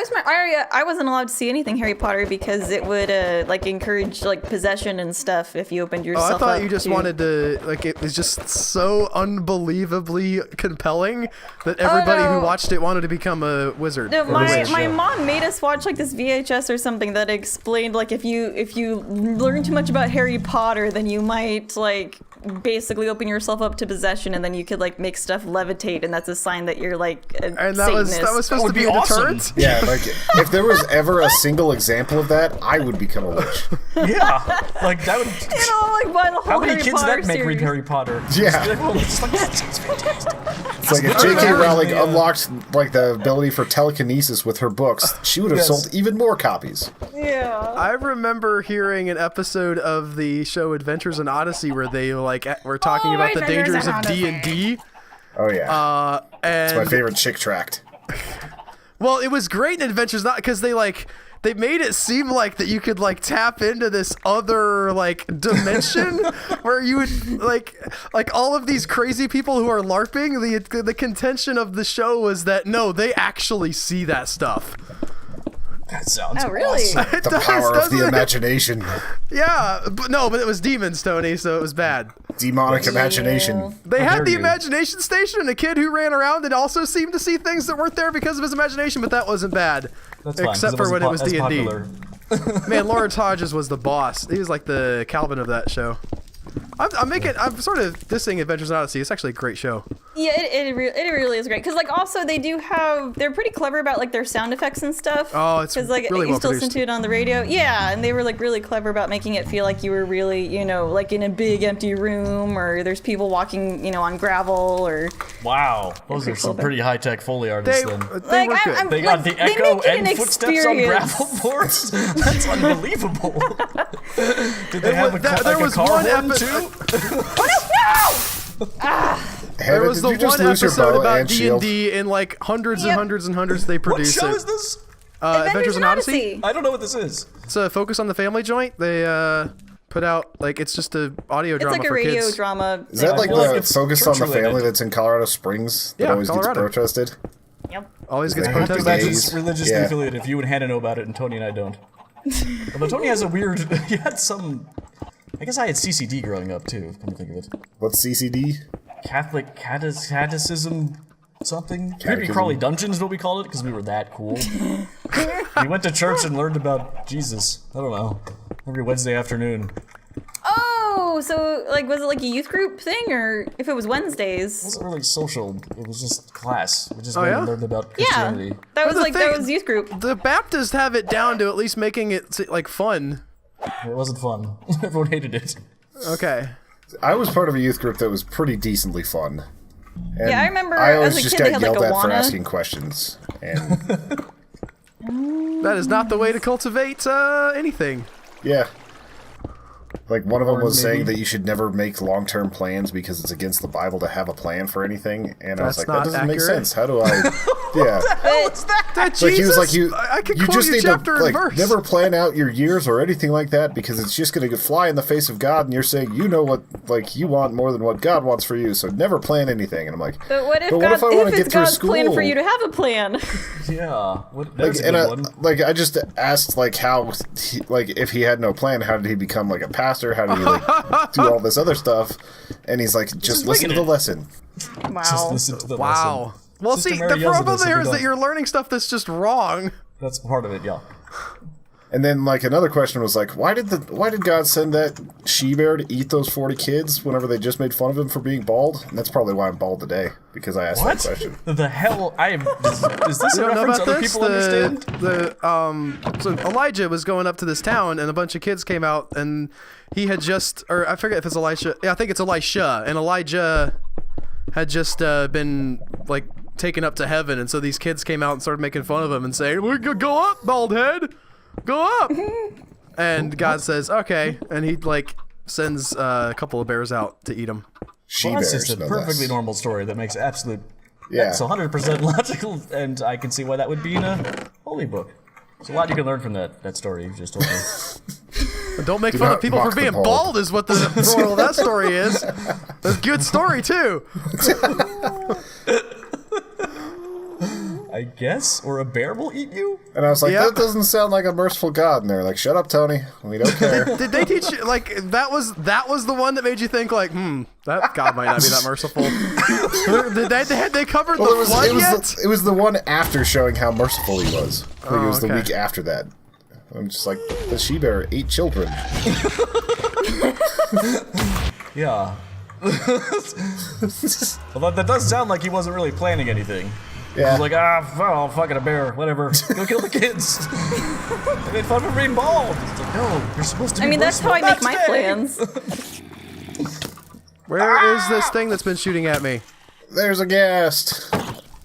Speaker 2: I wasn't allowed to see anything Harry Potter because it would like encourage like possession and stuff if you opened
Speaker 3: Oh,
Speaker 2: yourself
Speaker 3: I
Speaker 2: up.
Speaker 3: thought you just
Speaker 2: to...
Speaker 3: wanted to, like, it was just so unbelievably compelling that everybody
Speaker 2: no.
Speaker 3: who watched it wanted to become a wizard.
Speaker 2: No,
Speaker 3: or a
Speaker 2: my
Speaker 3: wizard.
Speaker 2: mom made us watch like this VHS or something that explained like if you learn too much about Harry Potter, then you might like basically open yourself up to possession, and then you could like make stuff levitate, and that's a sign that you're like a
Speaker 3: And that was
Speaker 2: Satanist.
Speaker 3: supposed to
Speaker 4: would
Speaker 3: be
Speaker 4: be
Speaker 3: a
Speaker 4: awesome.
Speaker 3: deterrent?
Speaker 1: Yeah, like if there was ever a single example of that, I would become a witch.
Speaker 4: Yeah, like that would.
Speaker 2: You know, like buy the whole
Speaker 4: How many
Speaker 2: Harry
Speaker 4: kids
Speaker 2: Potter
Speaker 4: did that make read
Speaker 2: series.
Speaker 4: Harry Potter?
Speaker 1: Yeah.
Speaker 4: Just be like, oh, it's like, that sounds fantastic.
Speaker 1: It's like if
Speaker 4: Very
Speaker 1: J.K. Rowling
Speaker 4: the,
Speaker 1: unlocked like the ability for telekinesis with her books, she would have
Speaker 4: Yes.
Speaker 1: sold even more copies.
Speaker 2: Yeah.
Speaker 3: I remember hearing an episode of the show Adventures in Odyssey where they like were talking about the
Speaker 2: Adventures
Speaker 3: dangers
Speaker 2: in
Speaker 3: of D&D.
Speaker 1: Oh yeah,
Speaker 3: And
Speaker 1: it's my favorite chick tract.
Speaker 3: well, it was great in Adventures, not because they made it seem like that you could like tap into this other like dimension where you would like all of these crazy people who are LARPing. The contention of the show was that no, they actually see that stuff.
Speaker 4: That sounds
Speaker 2: Oh, really?
Speaker 4: awesome.
Speaker 3: It
Speaker 1: The
Speaker 3: does,
Speaker 1: power of
Speaker 3: doesn't
Speaker 1: the
Speaker 3: it?
Speaker 1: imagination.
Speaker 3: Yeah, but it was demons, Tony, so it was bad.
Speaker 1: Demonic imagination.
Speaker 3: They
Speaker 4: How
Speaker 3: had
Speaker 4: dare
Speaker 3: the
Speaker 4: you.
Speaker 3: imagination station, a kid who ran around and also seemed to see things that weren't there because of his imagination, but that wasn't bad.
Speaker 4: That's fine, 'cause
Speaker 3: Except for when it was
Speaker 4: as
Speaker 3: D&D.
Speaker 4: popular.
Speaker 3: Man, Lawrence Hodges was the boss. He was like the Calvin of that show. I'm sort of dissing Adventures in Odyssey. It's actually a great show.
Speaker 2: Yeah, it really is great. Because, like, also, they're pretty clever about, like, their sound effects and stuff.
Speaker 3: Oh, it's
Speaker 2: Because, like,
Speaker 3: really
Speaker 2: you
Speaker 3: well
Speaker 2: still listen
Speaker 3: produced.
Speaker 2: to it on the radio. Yeah, and they were, like, really clever about making it feel like you were really, you know, like in a big empty room, or there's people walking, you know, on gravel, or...
Speaker 4: Wow, those are some pretty high-tech Foley artists then.
Speaker 3: They were good.
Speaker 4: They got the
Speaker 2: they
Speaker 4: echo
Speaker 2: make it
Speaker 4: and
Speaker 2: an
Speaker 4: footsteps on
Speaker 2: experience.
Speaker 4: gravel boards? That's unbelievable. Did they have
Speaker 3: there was
Speaker 4: a car
Speaker 3: one
Speaker 4: horn
Speaker 3: episode.
Speaker 4: too?
Speaker 3: There was
Speaker 1: did
Speaker 3: the
Speaker 1: you just
Speaker 3: one
Speaker 1: lose your
Speaker 3: episode
Speaker 1: bow
Speaker 3: about
Speaker 1: and shield?
Speaker 3: D&D and like hundreds and
Speaker 2: Yep.
Speaker 3: hundreds and hundreds they
Speaker 4: What
Speaker 3: produce.
Speaker 4: show is this?
Speaker 3: Adventures in Odyssey.
Speaker 4: I don't know what this is.
Speaker 3: It's a Focus on the Family joint. They put out like it's just a audio
Speaker 2: It's
Speaker 3: drama
Speaker 2: like a
Speaker 3: for
Speaker 2: radio
Speaker 3: kids.
Speaker 2: drama.
Speaker 1: Is that
Speaker 4: I
Speaker 1: like
Speaker 4: feel like
Speaker 1: the
Speaker 4: it's
Speaker 1: Focus on the
Speaker 4: church-related.
Speaker 1: Family that's in Colorado Springs that
Speaker 3: Yeah,
Speaker 1: always gets
Speaker 3: Colorado.
Speaker 1: protested?
Speaker 2: Yep.
Speaker 3: Always gets
Speaker 1: They
Speaker 4: I have to
Speaker 1: protested.
Speaker 3: protested.
Speaker 4: imagine it's
Speaker 1: Gays.
Speaker 4: religiously
Speaker 1: Yeah.
Speaker 4: affiliated if you and Hannah know about it and Tony and I don't. Although Tony has a weird... He had some... I guess I had CCD growing up too, come to think of it.
Speaker 1: What's CCD?
Speaker 4: Catholic catechism something? Creepy
Speaker 1: Catechism.
Speaker 4: crawly dungeons is what we called it because we were that cool. We went to church and learned about Jesus. I don't know. Every Wednesday afternoon.
Speaker 2: Oh, so, like, was it like a youth group thing, or if it was
Speaker 4: It
Speaker 2: Wednesdays?
Speaker 4: wasn't really social. It was just class. We just
Speaker 3: Oh,
Speaker 4: went
Speaker 3: yeah?
Speaker 4: and learned about
Speaker 2: Yeah,
Speaker 4: Christianity.
Speaker 2: that was
Speaker 3: the
Speaker 2: like,
Speaker 3: thing-
Speaker 2: that was youth group.
Speaker 3: The Baptists have it down to at least making it like fun.
Speaker 4: It wasn't fun. Everyone hated it.
Speaker 3: Okay.
Speaker 1: I was part of a youth group that was pretty decently fun. And
Speaker 2: Yeah, I remember
Speaker 1: I always
Speaker 2: as a
Speaker 1: just
Speaker 2: kid they
Speaker 1: got
Speaker 2: had, like,
Speaker 1: yelled
Speaker 2: a
Speaker 1: at for
Speaker 2: Wana.
Speaker 1: asking questions. And
Speaker 3: That is not the way to cultivate anything.
Speaker 1: yeah. Like, one of them was
Speaker 4: maybe-
Speaker 1: saying that you should never make long-term plans because it's against the Bible to have a plan for anything. And I was
Speaker 3: That's
Speaker 1: like,
Speaker 3: not
Speaker 1: that doesn't make
Speaker 3: accurate.
Speaker 1: sense. How do I... Yeah.
Speaker 3: That
Speaker 1: Like,
Speaker 3: Jesus,
Speaker 1: he was like, you
Speaker 3: I could
Speaker 1: you
Speaker 3: quote
Speaker 1: just
Speaker 3: you
Speaker 1: need
Speaker 3: chapter
Speaker 1: to,
Speaker 3: and
Speaker 1: like,
Speaker 3: verse.
Speaker 1: never plan out your years or anything like that because it's just going to fly in the face of God, and you're saying you know what, like, you want more than what God wants for you, so never plan anything. And I'm like,
Speaker 2: But what if,
Speaker 1: but
Speaker 2: God,
Speaker 1: what if I want
Speaker 2: if
Speaker 1: to
Speaker 2: it's
Speaker 1: get through
Speaker 2: God's
Speaker 1: school?
Speaker 2: plan for you to have a plan?
Speaker 4: Yeah. What,
Speaker 1: Like,
Speaker 4: that's a
Speaker 1: and
Speaker 4: good one.
Speaker 1: like, I just asked, like, how, like, if he had no plan, how did he become, like, a pastor? How did he, like, do all this other stuff? And he's like, just listen to
Speaker 4: winging
Speaker 1: the
Speaker 4: it.
Speaker 1: lesson.
Speaker 2: Wow.
Speaker 4: Just listen to the
Speaker 3: Wow.
Speaker 4: lesson.
Speaker 3: Well,
Speaker 4: Sister
Speaker 3: see,
Speaker 4: Mary
Speaker 3: the
Speaker 4: yells at
Speaker 3: problem
Speaker 4: us if
Speaker 3: there
Speaker 4: we
Speaker 3: is that
Speaker 4: don't.
Speaker 3: you're learning stuff that's just wrong.
Speaker 4: That's part of it, yeah.
Speaker 1: And then, like, another question was like, why did God send that she-bear to eat those 40 kids whenever they just made fun of him for being bald? And that's probably why I'm bald today, because I asked
Speaker 4: What?
Speaker 1: that question.
Speaker 4: The hell? Is this
Speaker 3: You
Speaker 4: a
Speaker 3: don't know
Speaker 4: reference
Speaker 3: about
Speaker 4: other
Speaker 3: this?
Speaker 4: people understand?
Speaker 3: So Elijah was going up to this town, and a bunch of kids came out, and he had just, or I forget if it's Elisha. Yeah, I think it's Elisha, and Elijah had just been like taken up to heaven, and so these kids came out and started making fun of him and saying, "We could go up, bald head, go up." And God says, "Okay," and he like sends a couple of bears out to eat them.
Speaker 4: Well,
Speaker 1: She-bears,
Speaker 4: that's just a
Speaker 1: no
Speaker 4: perfectly
Speaker 1: less.
Speaker 4: normal story that makes absolute...
Speaker 1: Yeah.
Speaker 4: That's 100% logical, and I can see why that would be in a holy book. There's a lot you can learn from that story you just told me.
Speaker 3: But don't make
Speaker 1: Do
Speaker 3: fun
Speaker 1: not
Speaker 3: of people for
Speaker 1: mock the
Speaker 3: being
Speaker 1: bald.
Speaker 3: bald is what the moral of that story is. That's a good story too.
Speaker 4: I guess? Or a bear will eat you?
Speaker 1: And I was like,
Speaker 3: Yeah.
Speaker 1: that doesn't sound like a merciful God. And they're like, shut up, Tony. We don't care.
Speaker 3: Did they teach you like that was the one that made you think like, that God might not be that merciful? Had they covered
Speaker 1: Well,
Speaker 3: the flood yet?
Speaker 1: it was the one after showing how merciful he was. Like, it was the
Speaker 3: okay.
Speaker 1: week after that. I'm just like, the she-bear ate children.
Speaker 4: Yeah. Well, that does sound like he wasn't really planning anything. He
Speaker 1: Yeah.
Speaker 4: was like, well, fucking a bear, whatever. Go kill the kids. They made fun of being bald. It's like, no, you're supposed to be
Speaker 2: I mean, that's how I
Speaker 4: merciful.
Speaker 2: make
Speaker 4: Not
Speaker 2: my
Speaker 4: today.
Speaker 2: plans.
Speaker 3: Where is this thing that's been shooting at me?
Speaker 1: There's a ghast.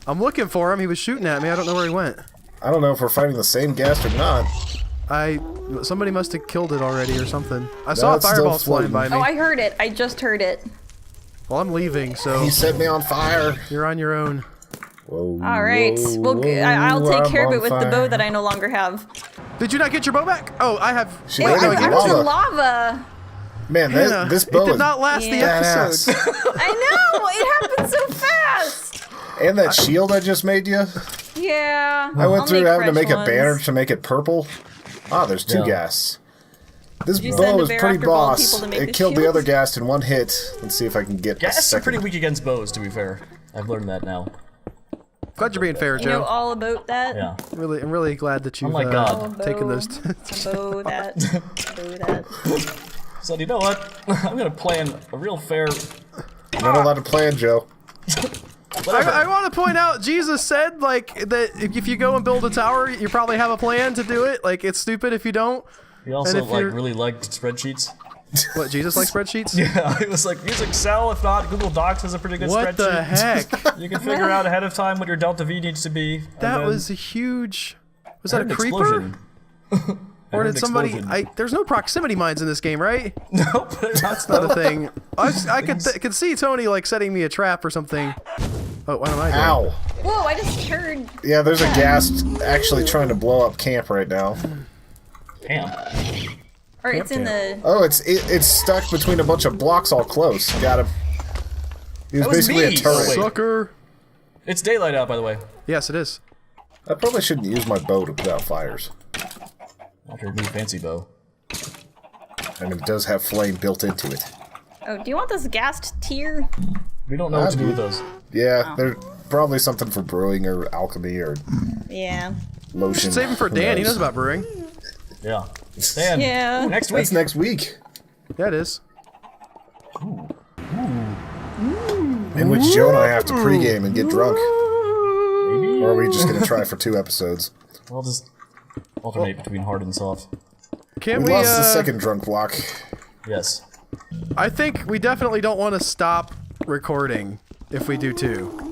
Speaker 3: I'm looking for him. He was shooting at me. I don't know where he went.
Speaker 1: I don't know if we're fighting the same ghast or not.
Speaker 3: Somebody must have killed it already or something. I saw
Speaker 1: it's still
Speaker 3: fireballs flying by
Speaker 1: floating.
Speaker 3: me.
Speaker 2: Oh, I heard it. I just heard it.
Speaker 3: Well, I'm leaving, so
Speaker 1: He set me on fire.
Speaker 3: you're on your own.
Speaker 1: Whoa,
Speaker 2: All right.
Speaker 1: whoa,
Speaker 2: Well,
Speaker 1: whoa,
Speaker 2: I'll take
Speaker 1: I'm
Speaker 2: care of
Speaker 1: on
Speaker 2: it with the
Speaker 1: fire.
Speaker 2: bow that I no longer have.
Speaker 3: Did you not get your bow back? Oh, I have.
Speaker 1: She
Speaker 2: It
Speaker 1: made
Speaker 2: was
Speaker 1: it with
Speaker 2: actually
Speaker 1: lava.
Speaker 2: lava.
Speaker 1: Man,
Speaker 3: Hannah,
Speaker 1: this
Speaker 3: it
Speaker 1: bow
Speaker 3: did
Speaker 1: is
Speaker 3: not last the
Speaker 2: Yeah.
Speaker 3: episode.
Speaker 1: badass.
Speaker 2: I know. It happened so fast.
Speaker 1: And that shield I just made you.
Speaker 2: Yeah.
Speaker 1: I went
Speaker 2: I'll
Speaker 1: through
Speaker 2: make
Speaker 1: having to
Speaker 2: fresh
Speaker 1: make a
Speaker 2: ones.
Speaker 1: banner to make it purple. Ah, there's two
Speaker 4: Yeah.
Speaker 1: ghasts. This
Speaker 2: you
Speaker 1: bow
Speaker 2: send a
Speaker 1: is
Speaker 2: bear
Speaker 1: pretty
Speaker 2: after bald
Speaker 1: boss.
Speaker 2: people to make
Speaker 1: It
Speaker 2: the
Speaker 1: killed the
Speaker 2: shield?
Speaker 1: other ghast in one hit. Let's see if I can get a
Speaker 4: Ghasts are
Speaker 1: second.
Speaker 4: pretty weak against bows, to be fair. I've learned that now.
Speaker 3: Glad you're being fair,
Speaker 2: You know
Speaker 3: Joe.
Speaker 2: all about that.
Speaker 4: Yeah.
Speaker 3: I'm really glad that you've
Speaker 4: my God.
Speaker 3: taken those.
Speaker 2: About that.
Speaker 4: So you know what? I'm gonna plan a real fair.
Speaker 1: You're not allowed to plan, Joe.
Speaker 3: I want to point out, Jesus said like that if you go and build a tower, you probably have a plan to do it. Like it's stupid if you don't.
Speaker 4: He also
Speaker 3: if you're-
Speaker 4: really liked spreadsheets.
Speaker 3: What, Jesus likes spreadsheets?
Speaker 4: Yeah, it was like use Excel. If not, Google Docs has a pretty good
Speaker 3: What
Speaker 4: spreadsheet.
Speaker 3: the heck?
Speaker 4: You can figure out ahead of time what your delta V needs to be. and
Speaker 3: That
Speaker 4: then-
Speaker 3: was a huge. Was
Speaker 4: I
Speaker 3: that
Speaker 4: heard
Speaker 3: a
Speaker 4: an
Speaker 3: creeper?
Speaker 4: explosion. I
Speaker 3: Or
Speaker 4: heard
Speaker 3: did
Speaker 4: an
Speaker 3: somebody?
Speaker 4: explosion.
Speaker 3: There's no proximity mines in this game, right?
Speaker 4: Nope.
Speaker 3: That's not a thing. I could see Tony like setting me a trap or something. Oh, what am I doing?
Speaker 1: Ow.
Speaker 2: Whoa, I just heard.
Speaker 1: Yeah, there's a ghast actually trying to blow up camp right now.
Speaker 4: Damn.
Speaker 2: Or it's in the.
Speaker 1: Oh, it's stuck between a bunch of blocks all close. Got him. He was
Speaker 4: That was
Speaker 1: basically
Speaker 4: me.
Speaker 1: a turret.
Speaker 4: Wait.
Speaker 3: Sucker.
Speaker 4: It's daylight out, by the way.
Speaker 3: Yes, it is.
Speaker 1: I probably shouldn't use my bow to put out fires.
Speaker 4: After a new fancy bow.
Speaker 1: I mean, it does have flame built into it.
Speaker 2: Oh, do you want this gassed tier?
Speaker 4: We don't know what to do with those.
Speaker 1: Yeah, there's probably something for brewing or alchemy or
Speaker 2: Yeah.
Speaker 1: lotion.
Speaker 3: Save him for
Speaker 1: Who
Speaker 3: Dan. He
Speaker 1: knows?
Speaker 3: knows about brewing.
Speaker 4: Yeah. Dan.
Speaker 2: Yeah.
Speaker 4: Next week.
Speaker 1: That's next week.
Speaker 3: Yeah, it is.
Speaker 1: In which Joe and I have to pregame and get drunk.
Speaker 4: Maybe.
Speaker 1: Or are we just gonna try for 2 episodes?
Speaker 4: We'll just alternate between hard and soft.
Speaker 3: Can
Speaker 1: We
Speaker 3: we?
Speaker 1: lost the second drunk block.
Speaker 4: Yes.
Speaker 3: I think we definitely don't want to stop recording if we do 2.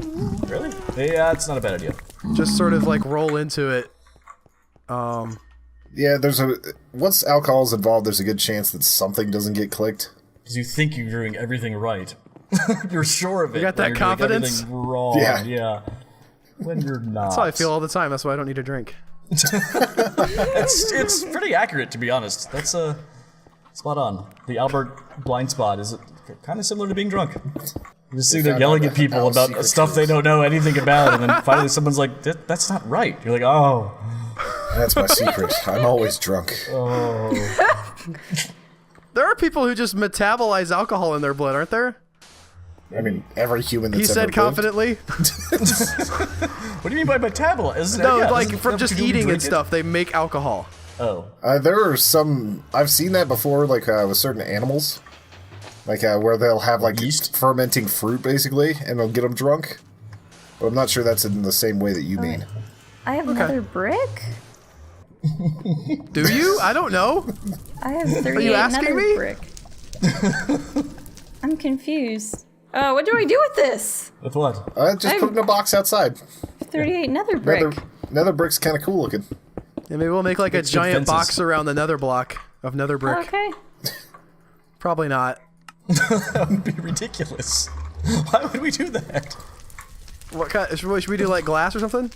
Speaker 4: Really? Yeah, it's not a bad idea.
Speaker 3: Just sort of like roll into it.
Speaker 1: Yeah, once alcohol's involved, there's a good chance that something doesn't get clicked.
Speaker 4: Because you think you're doing everything right. You're sure of it.
Speaker 3: You got that
Speaker 4: when you're doing
Speaker 3: confidence?
Speaker 4: everything wrong.
Speaker 1: Yeah.
Speaker 4: Yeah. When you're not.
Speaker 3: That's how I feel all the time. That's why I don't need a drink.
Speaker 4: It's pretty accurate, to be honest. That's spot on. The Albert blind spot is kind of similar to being drunk. You just sitting there
Speaker 1: found
Speaker 4: yelling
Speaker 1: out
Speaker 4: at people
Speaker 1: our
Speaker 4: about
Speaker 1: secret
Speaker 4: stuff they don't know anything about, and then finally someone's like, "That's not right." You're like, "Oh,
Speaker 1: That's my secret. I'm always drunk.
Speaker 3: There are people who just metabolize alcohol in their blood, aren't there?
Speaker 1: I mean, every human that's
Speaker 3: He
Speaker 1: ever
Speaker 3: said
Speaker 1: lived.
Speaker 3: confidently.
Speaker 4: what do you mean by metabolism?"
Speaker 3: No,
Speaker 4: Yeah,
Speaker 3: like
Speaker 4: doesn't
Speaker 3: from
Speaker 4: have
Speaker 3: just
Speaker 4: to do with
Speaker 3: eating and
Speaker 4: drinking?
Speaker 3: stuff, they make alcohol.
Speaker 4: Oh,
Speaker 1: There are some. I've seen that before, like with certain animals, like where they'll have like
Speaker 4: Yeast?
Speaker 1: fermenting fruit, basically, and they'll get them drunk. But I'm not sure that's in the same way that you mean.
Speaker 2: I have another brick.
Speaker 3: Do you? I don't know.
Speaker 2: I have 38
Speaker 3: asking
Speaker 2: nether
Speaker 3: me?
Speaker 2: brick. I'm confused. What do I do with this?
Speaker 4: with what?
Speaker 1: Just put it in a box outside.
Speaker 2: 38 nether brick.
Speaker 1: Nether brick's kind of cool looking.
Speaker 3: Yeah, maybe we'll make like a
Speaker 4: It's good
Speaker 3: giant
Speaker 4: fences.
Speaker 3: box around the nether block of nether brick.
Speaker 2: Okay.
Speaker 3: Probably not.
Speaker 4: That would be ridiculous. Why would we do that?
Speaker 3: What kind? Should we do like glass or something?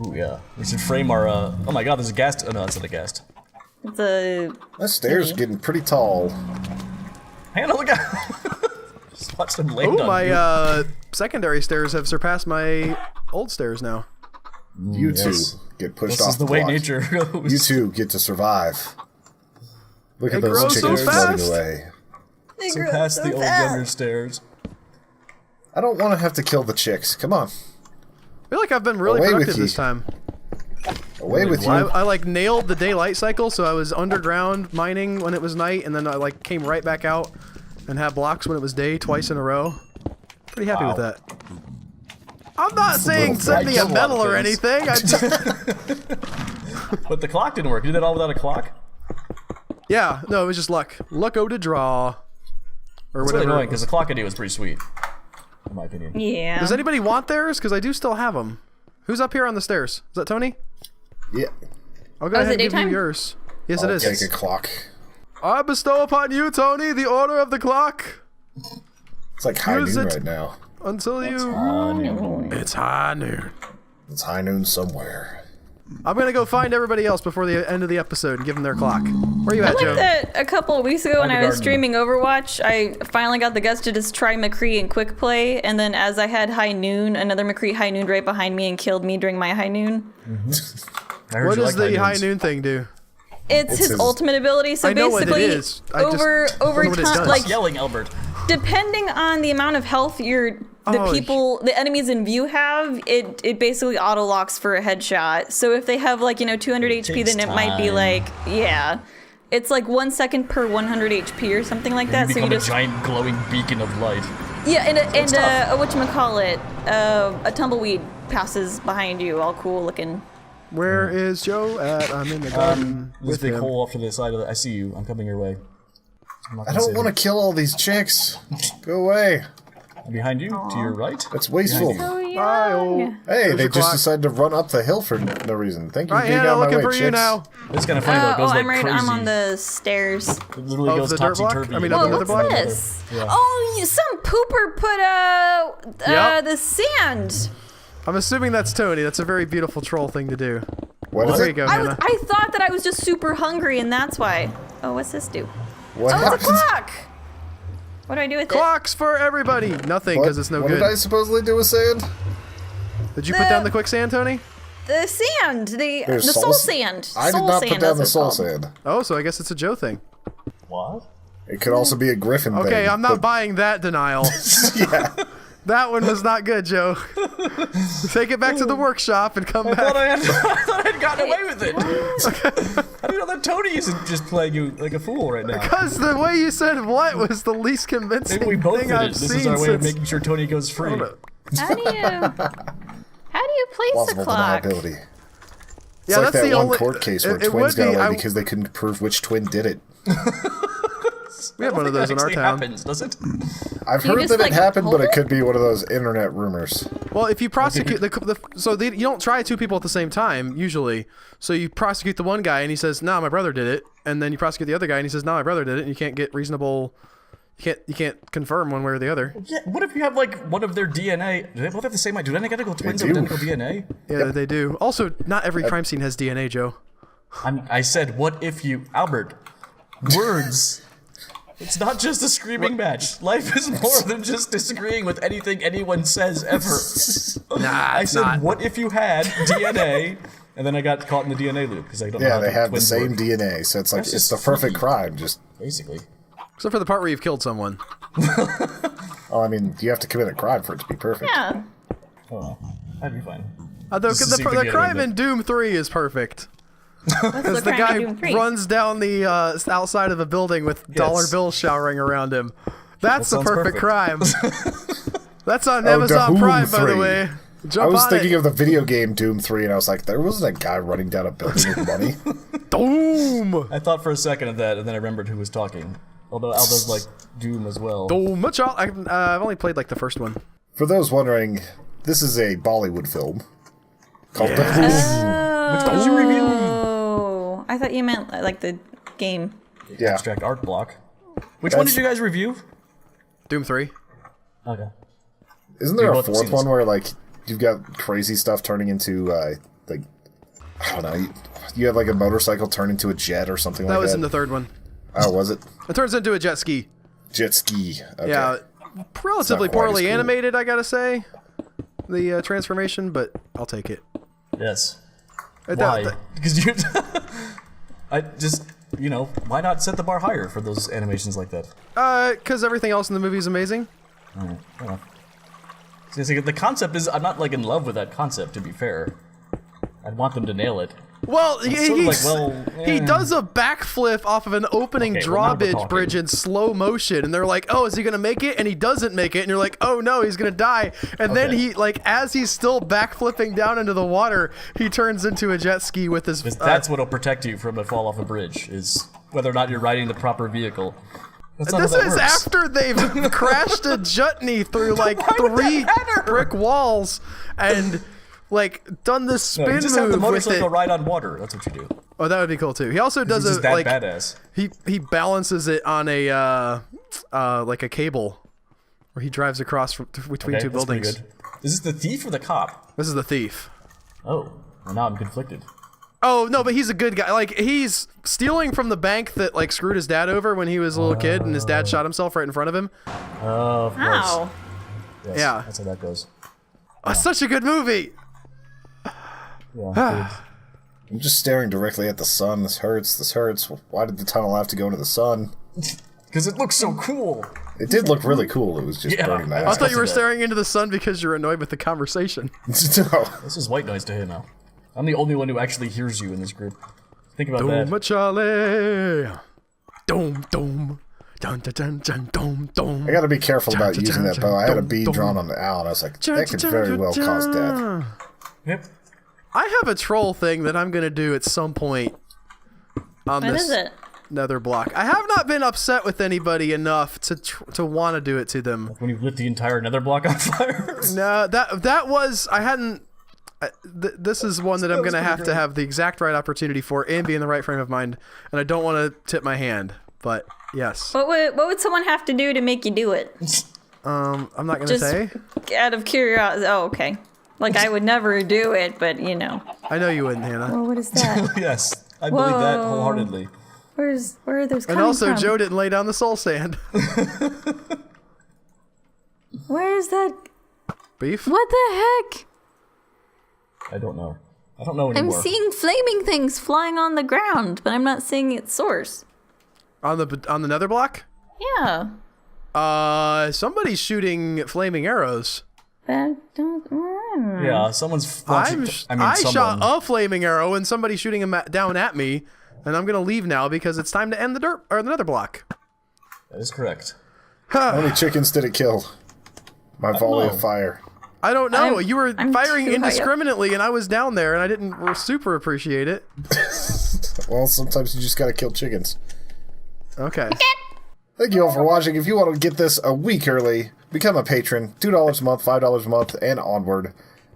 Speaker 4: Ooh, yeah. We should frame our. Oh my God, there's a ghast. Oh no, that's not a ghast.
Speaker 2: It's a.
Speaker 1: That stairs are getting pretty tall.
Speaker 4: Hannah, look out! Just watch them land
Speaker 3: Oh,
Speaker 4: on
Speaker 3: my
Speaker 4: you.
Speaker 3: secondary stairs have surpassed my old stairs now.
Speaker 1: You two
Speaker 4: yes.
Speaker 1: get pushed
Speaker 4: This
Speaker 1: off
Speaker 4: is the way
Speaker 1: block.
Speaker 4: nature goes.
Speaker 1: You two get to survive. Look
Speaker 3: They
Speaker 1: at those
Speaker 3: grow so
Speaker 1: chickens floating
Speaker 3: fast.
Speaker 1: away.
Speaker 4: So past the old younger stairs.
Speaker 1: I don't want to have to kill the chicks. Come on,
Speaker 3: I feel like I've been really
Speaker 1: Away with
Speaker 3: productive
Speaker 1: ye.
Speaker 3: this time.
Speaker 1: away with you.
Speaker 3: I like nailed the daylight cycle, so I was underground mining when it was night, and then I like came right back out and had blocks when it was day twice in a row. Pretty happy with
Speaker 4: Wow.
Speaker 3: that. I'm not saying
Speaker 1: little
Speaker 3: send me a
Speaker 4: bright.
Speaker 3: medal or
Speaker 4: Things.
Speaker 3: anything.
Speaker 4: But the clock didn't work. You did that all without a clock?
Speaker 3: Yeah, no, it was just luck. Luck-o to draw. Or
Speaker 4: It's really
Speaker 3: whatever.
Speaker 4: annoying because the clock idea was pretty sweet. In my opinion.
Speaker 2: Yeah.
Speaker 3: Does anybody want theirs? Because I do still have them. Who's up here on the stairs? Is that Tony?
Speaker 1: Yeah,
Speaker 3: I'll go
Speaker 2: Oh, is
Speaker 3: ahead and
Speaker 2: it
Speaker 3: give you
Speaker 2: daytime?
Speaker 3: yours. Yes,
Speaker 1: I'll
Speaker 3: it is.
Speaker 1: take a clock.
Speaker 3: I bestow upon you, Tony, the order of the clock.
Speaker 1: It's like high
Speaker 3: Use
Speaker 1: noon
Speaker 3: it.
Speaker 1: right now.
Speaker 3: Until you... It's high noon.
Speaker 1: It's high noon somewhere.
Speaker 3: I'm gonna go find everybody else before the end of the episode and give them their clock. Where you at, Joe?
Speaker 2: Like that a couple of weeks ago when
Speaker 4: Like a
Speaker 2: I was
Speaker 4: garden.
Speaker 2: streaming Overwatch, I finally got the guts to just try McCree in quick play, and then as I had high noon, another McCree high noon right behind me and killed me during my high noon.
Speaker 4: I heard
Speaker 3: What
Speaker 4: you
Speaker 3: does
Speaker 4: like
Speaker 3: the high
Speaker 4: noons.
Speaker 3: noon thing do?
Speaker 2: It's his
Speaker 1: his-
Speaker 2: ultimate ability. So
Speaker 3: I know what it
Speaker 2: basically,
Speaker 3: is. I just
Speaker 2: over
Speaker 3: don't know what it
Speaker 2: time,
Speaker 3: does.
Speaker 2: like
Speaker 4: Stop yelling, Albert.
Speaker 2: Depending on the amount of health the enemies in view have, it basically auto locks for a headshot. So if they have like 200 HP, then it might be like it's like 1 second per 100 HP or something like that.
Speaker 4: You
Speaker 2: so
Speaker 4: become
Speaker 2: you
Speaker 4: a giant glowing beacon of light.
Speaker 2: Yeah, and whatchamacallit, a tumbleweed passes behind you, all cool looking.
Speaker 3: Where is Joe at? I'm in the garden
Speaker 4: This big hole off to the side of the. I see you. I'm coming your way.
Speaker 1: I don't want to kill all these chicks. Go away.
Speaker 4: Behind you, to your right.
Speaker 1: That's wasteful.
Speaker 2: So young.
Speaker 3: Bye.
Speaker 1: Hey, they just
Speaker 3: clock.
Speaker 1: decided to run up the hill for no reason. Thank you for
Speaker 3: Right,
Speaker 1: being
Speaker 3: Hannah,
Speaker 1: out my
Speaker 3: looking
Speaker 1: way,
Speaker 3: for
Speaker 1: chicks.
Speaker 3: you now.
Speaker 4: It's kind of funny though. It goes like crazy.
Speaker 2: I'm on the stairs.
Speaker 4: It literally
Speaker 3: Oh,
Speaker 4: goes
Speaker 3: the dirt block?
Speaker 4: topsy-turvy.
Speaker 3: I mean,
Speaker 2: Whoa,
Speaker 3: Another
Speaker 2: what's
Speaker 3: block?
Speaker 2: this?
Speaker 4: Yeah.
Speaker 2: Oh, some pooper put
Speaker 3: Yep.
Speaker 2: the sand.
Speaker 3: I'm assuming that's Tony. That's a very beautiful troll thing to do.
Speaker 1: What is
Speaker 3: There you
Speaker 1: it?
Speaker 3: go,
Speaker 2: I
Speaker 3: Hannah.
Speaker 2: thought that I was just super hungry, and that's why. Oh, what's this do?
Speaker 1: What
Speaker 2: Oh, it's a
Speaker 1: happened?
Speaker 2: clock. What do I do with
Speaker 3: Clocks for everybody. Nothing, because it's no
Speaker 1: what
Speaker 3: good.
Speaker 1: did I supposedly do with sand?
Speaker 3: Did you put down the quicksand, Tony?
Speaker 2: it? The sand, the
Speaker 1: There's
Speaker 2: soul
Speaker 1: s-
Speaker 2: sand.
Speaker 1: I did
Speaker 2: Soul
Speaker 1: not
Speaker 2: sand,
Speaker 1: put down
Speaker 2: that's
Speaker 1: the
Speaker 2: what it's
Speaker 1: soul
Speaker 2: called.
Speaker 1: sand.
Speaker 3: Oh, so I guess it's a Joe thing.
Speaker 4: What?
Speaker 1: It could also be a griffin thing.
Speaker 3: Okay, I'm not
Speaker 1: but-
Speaker 3: buying that denial.
Speaker 1: Yeah.
Speaker 3: That one was not good, Joe. Take it back to the workshop and come
Speaker 4: I
Speaker 3: back.
Speaker 4: thought I had gotten away with it. How do you know that Tony isn't just playing you like a fool right now?
Speaker 3: Because the way you said what was the least convincing
Speaker 4: Maybe we both
Speaker 3: thing
Speaker 4: did it.
Speaker 3: I've
Speaker 4: This
Speaker 3: seen
Speaker 4: is our way of
Speaker 3: since...
Speaker 4: making sure Tony goes free.
Speaker 3: Hold up.
Speaker 2: How do you place
Speaker 1: Plausible
Speaker 2: a clock?
Speaker 1: deniability. It's
Speaker 3: Yeah,
Speaker 1: like
Speaker 3: that's
Speaker 1: that
Speaker 3: the
Speaker 1: one
Speaker 3: only
Speaker 1: court case where
Speaker 3: it
Speaker 1: twins
Speaker 3: would be,
Speaker 1: got away because they couldn't prove which twin did it.
Speaker 3: We have one of those in our
Speaker 4: actually
Speaker 3: town.
Speaker 4: happens, does it?
Speaker 1: I've
Speaker 2: Can you
Speaker 1: heard
Speaker 2: just,
Speaker 1: that
Speaker 2: like,
Speaker 1: it happened, but
Speaker 2: hold
Speaker 1: it
Speaker 2: it?
Speaker 1: could be one of those internet rumors.
Speaker 3: Well, if you prosecute you don't try two people at the same time usually. So you prosecute the one guy and he says, "No, my brother did it," and then you prosecute the other guy and he says, "No, my brother did it," and you can't get reasonable. You can't confirm one way or the other.
Speaker 4: Yeah. What if you have like one of their DNA? Do they both have the same? Do they identical twins
Speaker 1: do.
Speaker 4: with identical DNA?
Speaker 3: Yeah, they do. Also, not every crime scene has DNA, Joe.
Speaker 4: I said, what if you, Albert? Words. It's not just a screaming match. Life is more than just disagreeing with anything anyone says ever.
Speaker 3: Nah,
Speaker 4: I
Speaker 3: it's
Speaker 4: said,
Speaker 3: not.
Speaker 4: what if you had DNA? And then I got caught in the DNA loop because I don't know
Speaker 1: Yeah,
Speaker 4: how
Speaker 1: they have the
Speaker 4: twins
Speaker 1: same
Speaker 4: work.
Speaker 1: DNA, so it's like
Speaker 4: That's
Speaker 1: it's
Speaker 4: just
Speaker 1: the perfect
Speaker 4: freaky.
Speaker 1: crime. Just
Speaker 4: Basically.
Speaker 3: Except for the part where you've killed someone.
Speaker 1: I mean, you have to commit a crime for it to be perfect.
Speaker 2: Yeah.
Speaker 4: Oh, that'd be fine.
Speaker 3: Although
Speaker 4: This is
Speaker 3: the
Speaker 4: significant,
Speaker 3: crime
Speaker 4: isn't
Speaker 3: in Doom 3 is perfect.
Speaker 2: What's
Speaker 3: Because the
Speaker 2: crime
Speaker 3: guy
Speaker 2: in Doom 3?
Speaker 3: runs down the outside of a building with dollar bills showering around him. That's the
Speaker 4: sounds
Speaker 3: perfect crime. That's on
Speaker 1: Oh,
Speaker 3: Amazon
Speaker 1: Doom
Speaker 3: Prime, by the
Speaker 1: 3.
Speaker 3: way.
Speaker 1: I
Speaker 3: Jump
Speaker 1: was
Speaker 3: on
Speaker 1: thinking
Speaker 3: it.
Speaker 1: of the video game Doom 3, and I was like, there wasn't a guy running down a building with money.
Speaker 3: Doom!
Speaker 4: I thought for a second of that, and then I remembered who was talking. Although Al does like Doom as well.
Speaker 3: Doom. Much I've only played like the first one.
Speaker 1: For those wondering, this is a Bollywood film called The Doom.
Speaker 4: Which one did you review?
Speaker 2: Oh, I thought you meant like the game.
Speaker 1: Yeah.
Speaker 4: Abstract art block. Which one did you guys review?
Speaker 3: Doom 3.
Speaker 4: Okay.
Speaker 1: Isn't there
Speaker 4: We
Speaker 1: a
Speaker 4: both have
Speaker 1: fourth
Speaker 4: seen
Speaker 1: one
Speaker 4: this.
Speaker 1: where, like, you've got crazy stuff turning into, like, I don't know, you have, like, a motorcycle turn into a jet or something like
Speaker 3: That
Speaker 1: that?
Speaker 3: was in the third one.
Speaker 1: Oh, was it?
Speaker 3: It turns into a jet ski.
Speaker 1: Jet ski. Okay.
Speaker 3: Yeah. Relatively
Speaker 1: Not quite as
Speaker 3: poorly
Speaker 1: cool.
Speaker 3: animated, I gotta say. The transformation, but I'll take it.
Speaker 4: Yes.
Speaker 3: That-
Speaker 4: Why?
Speaker 3: that-
Speaker 4: Because you. I just, why not set the bar higher for those animations like that?
Speaker 3: Because everything else in the movie is amazing.
Speaker 4: See, the concept is, I'm not like in love with that concept. To be fair, I'd want them to nail it.
Speaker 3: Well,
Speaker 4: sort of like, well,
Speaker 3: he
Speaker 4: eh.
Speaker 3: does a backflip off of an opening
Speaker 4: Okay, well, now we're
Speaker 3: drawbridge
Speaker 4: talking.
Speaker 3: bridge in slow motion, and they're like, "Oh, is he gonna make it?" And he doesn't make it, and you're like, "Oh no, he's gonna die!" And then
Speaker 4: Okay.
Speaker 3: he, like, as he's still backflipping down into the water, he turns into a jet ski with his.
Speaker 4: Because that's what'll protect you from a fall off a bridge, is whether or not you're riding the proper vehicle. That's not
Speaker 3: This
Speaker 4: how that
Speaker 3: is
Speaker 4: works.
Speaker 3: after they've crashed a jutney through like
Speaker 4: Why would that
Speaker 3: 3
Speaker 4: matter?
Speaker 3: brick walls and like done this
Speaker 4: No,
Speaker 3: spin
Speaker 4: you just have the
Speaker 3: move with it.
Speaker 4: motorcycle ride on water. That's what you do.
Speaker 3: Oh, that would be cool too. He also does
Speaker 4: He's
Speaker 3: a
Speaker 4: just that
Speaker 3: like
Speaker 4: badass.
Speaker 3: he balances it on a like a cable where he drives across between
Speaker 4: Okay,
Speaker 3: two
Speaker 4: that's pretty
Speaker 3: buildings.
Speaker 4: good. Is this the thief or the cop?
Speaker 3: This is the thief.
Speaker 4: Oh, well, now I'm conflicted.
Speaker 3: Oh no, but he's a good guy. Like he's stealing from the bank that like screwed his dad over when he was a little kid, and his dad shot himself right in front of him.
Speaker 4: Oh, of course.
Speaker 2: Ow.
Speaker 4: Yes,
Speaker 3: Yeah.
Speaker 4: That's how that goes.
Speaker 3: Oh, such a good movie.
Speaker 4: Yeah.
Speaker 1: I'm just staring directly at the sun. This hurts. This hurts. Why did the tunnel have to go into the sun?
Speaker 4: Because it looks so cool.
Speaker 1: It did look really cool. It was just
Speaker 4: Yeah,
Speaker 1: burning my
Speaker 3: I
Speaker 1: eyes.
Speaker 3: thought you were
Speaker 4: that.
Speaker 3: staring into the sun because you're annoyed with the conversation.
Speaker 1: No.
Speaker 4: This is white noise to him now. I'm the only one who actually hears you in this group. Think about
Speaker 3: Dome
Speaker 4: that.
Speaker 3: Charlie. Dome, dome. Dun, dun, dun, dun, dome, dome.
Speaker 1: I gotta be careful about using that bow. I had a bee drawn on the owl, and I was like, that could very well cause death.
Speaker 4: Yep.
Speaker 3: I have a troll thing that I'm gonna do at some point on
Speaker 2: What
Speaker 3: this
Speaker 2: is it?
Speaker 3: nether block. I have not been upset with anybody enough to want to do it to them.
Speaker 4: When you lit the entire nether block on fire.
Speaker 3: No, that was I hadn't. This is one that I'm gonna have to have the exact right opportunity for and be in the right frame of mind, and I don't want to tip my hand. But yes,
Speaker 2: What would someone have to do to make you do it?
Speaker 3: I'm not gonna
Speaker 2: Just
Speaker 3: say.
Speaker 2: out of curiosity. Oh, okay. Like I would never do it, but you know.
Speaker 3: I know you wouldn't, Hannah.
Speaker 2: Well, what is that?
Speaker 4: Yes, I believe that
Speaker 2: Whoa.
Speaker 4: wholeheartedly.
Speaker 2: Where are those coming
Speaker 3: And also,
Speaker 2: from?
Speaker 3: Joe didn't lay down the soul sand.
Speaker 2: Where is that?
Speaker 3: Beef.
Speaker 2: What the heck?
Speaker 4: I don't know. I don't know
Speaker 2: I'm
Speaker 4: anymore.
Speaker 2: seeing flaming things flying on the ground, but I'm not seeing its source.
Speaker 3: On the nether block?
Speaker 2: Yeah.
Speaker 3: Somebody's shooting flaming arrows.
Speaker 2: That don't.
Speaker 4: Yeah, someone's launching.
Speaker 3: I
Speaker 4: someone.
Speaker 3: shot a flaming arrow and somebody's shooting him down at me, and I'm gonna leave now because it's time to end the nether block.
Speaker 4: That is correct.
Speaker 1: How many chickens did it kill? My volley
Speaker 4: know.
Speaker 1: of fire.
Speaker 3: I don't know.
Speaker 2: I'm-
Speaker 3: You were
Speaker 2: I'm
Speaker 3: firing
Speaker 2: too high up.
Speaker 3: indiscriminately, and I was down there, and I didn't super appreciate it.
Speaker 1: Well, sometimes you just gotta kill chickens.
Speaker 3: Okay.
Speaker 1: Thank you all for watching. If you want to get this a week early, become a patron. $2 a month, $5 a month, and onward.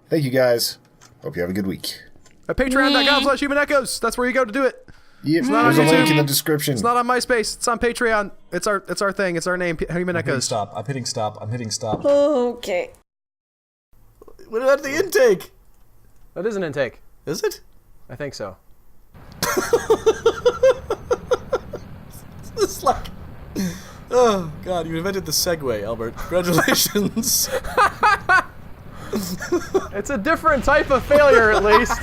Speaker 1: Thank you guys. Hope you have a good week.
Speaker 3: At patreon.com/humanechoes. That's where you go to do it.
Speaker 1: Yep,
Speaker 3: not
Speaker 1: there's a
Speaker 3: on
Speaker 1: link in
Speaker 3: YouTube.
Speaker 1: the description.
Speaker 3: It's not on MySpace. It's on Patreon. It's our thing. It's our name. Human
Speaker 4: Hitting
Speaker 3: Echoes.
Speaker 4: stop. I'm hitting stop. I'm hitting stop.
Speaker 2: Okay.
Speaker 5: What about the intake?
Speaker 3: That is an intake.
Speaker 5: Is it?
Speaker 3: I think so.
Speaker 5: It's like... Oh, God, you invented the segue, Albert. Congratulations.
Speaker 3: It's a different type of failure, at least.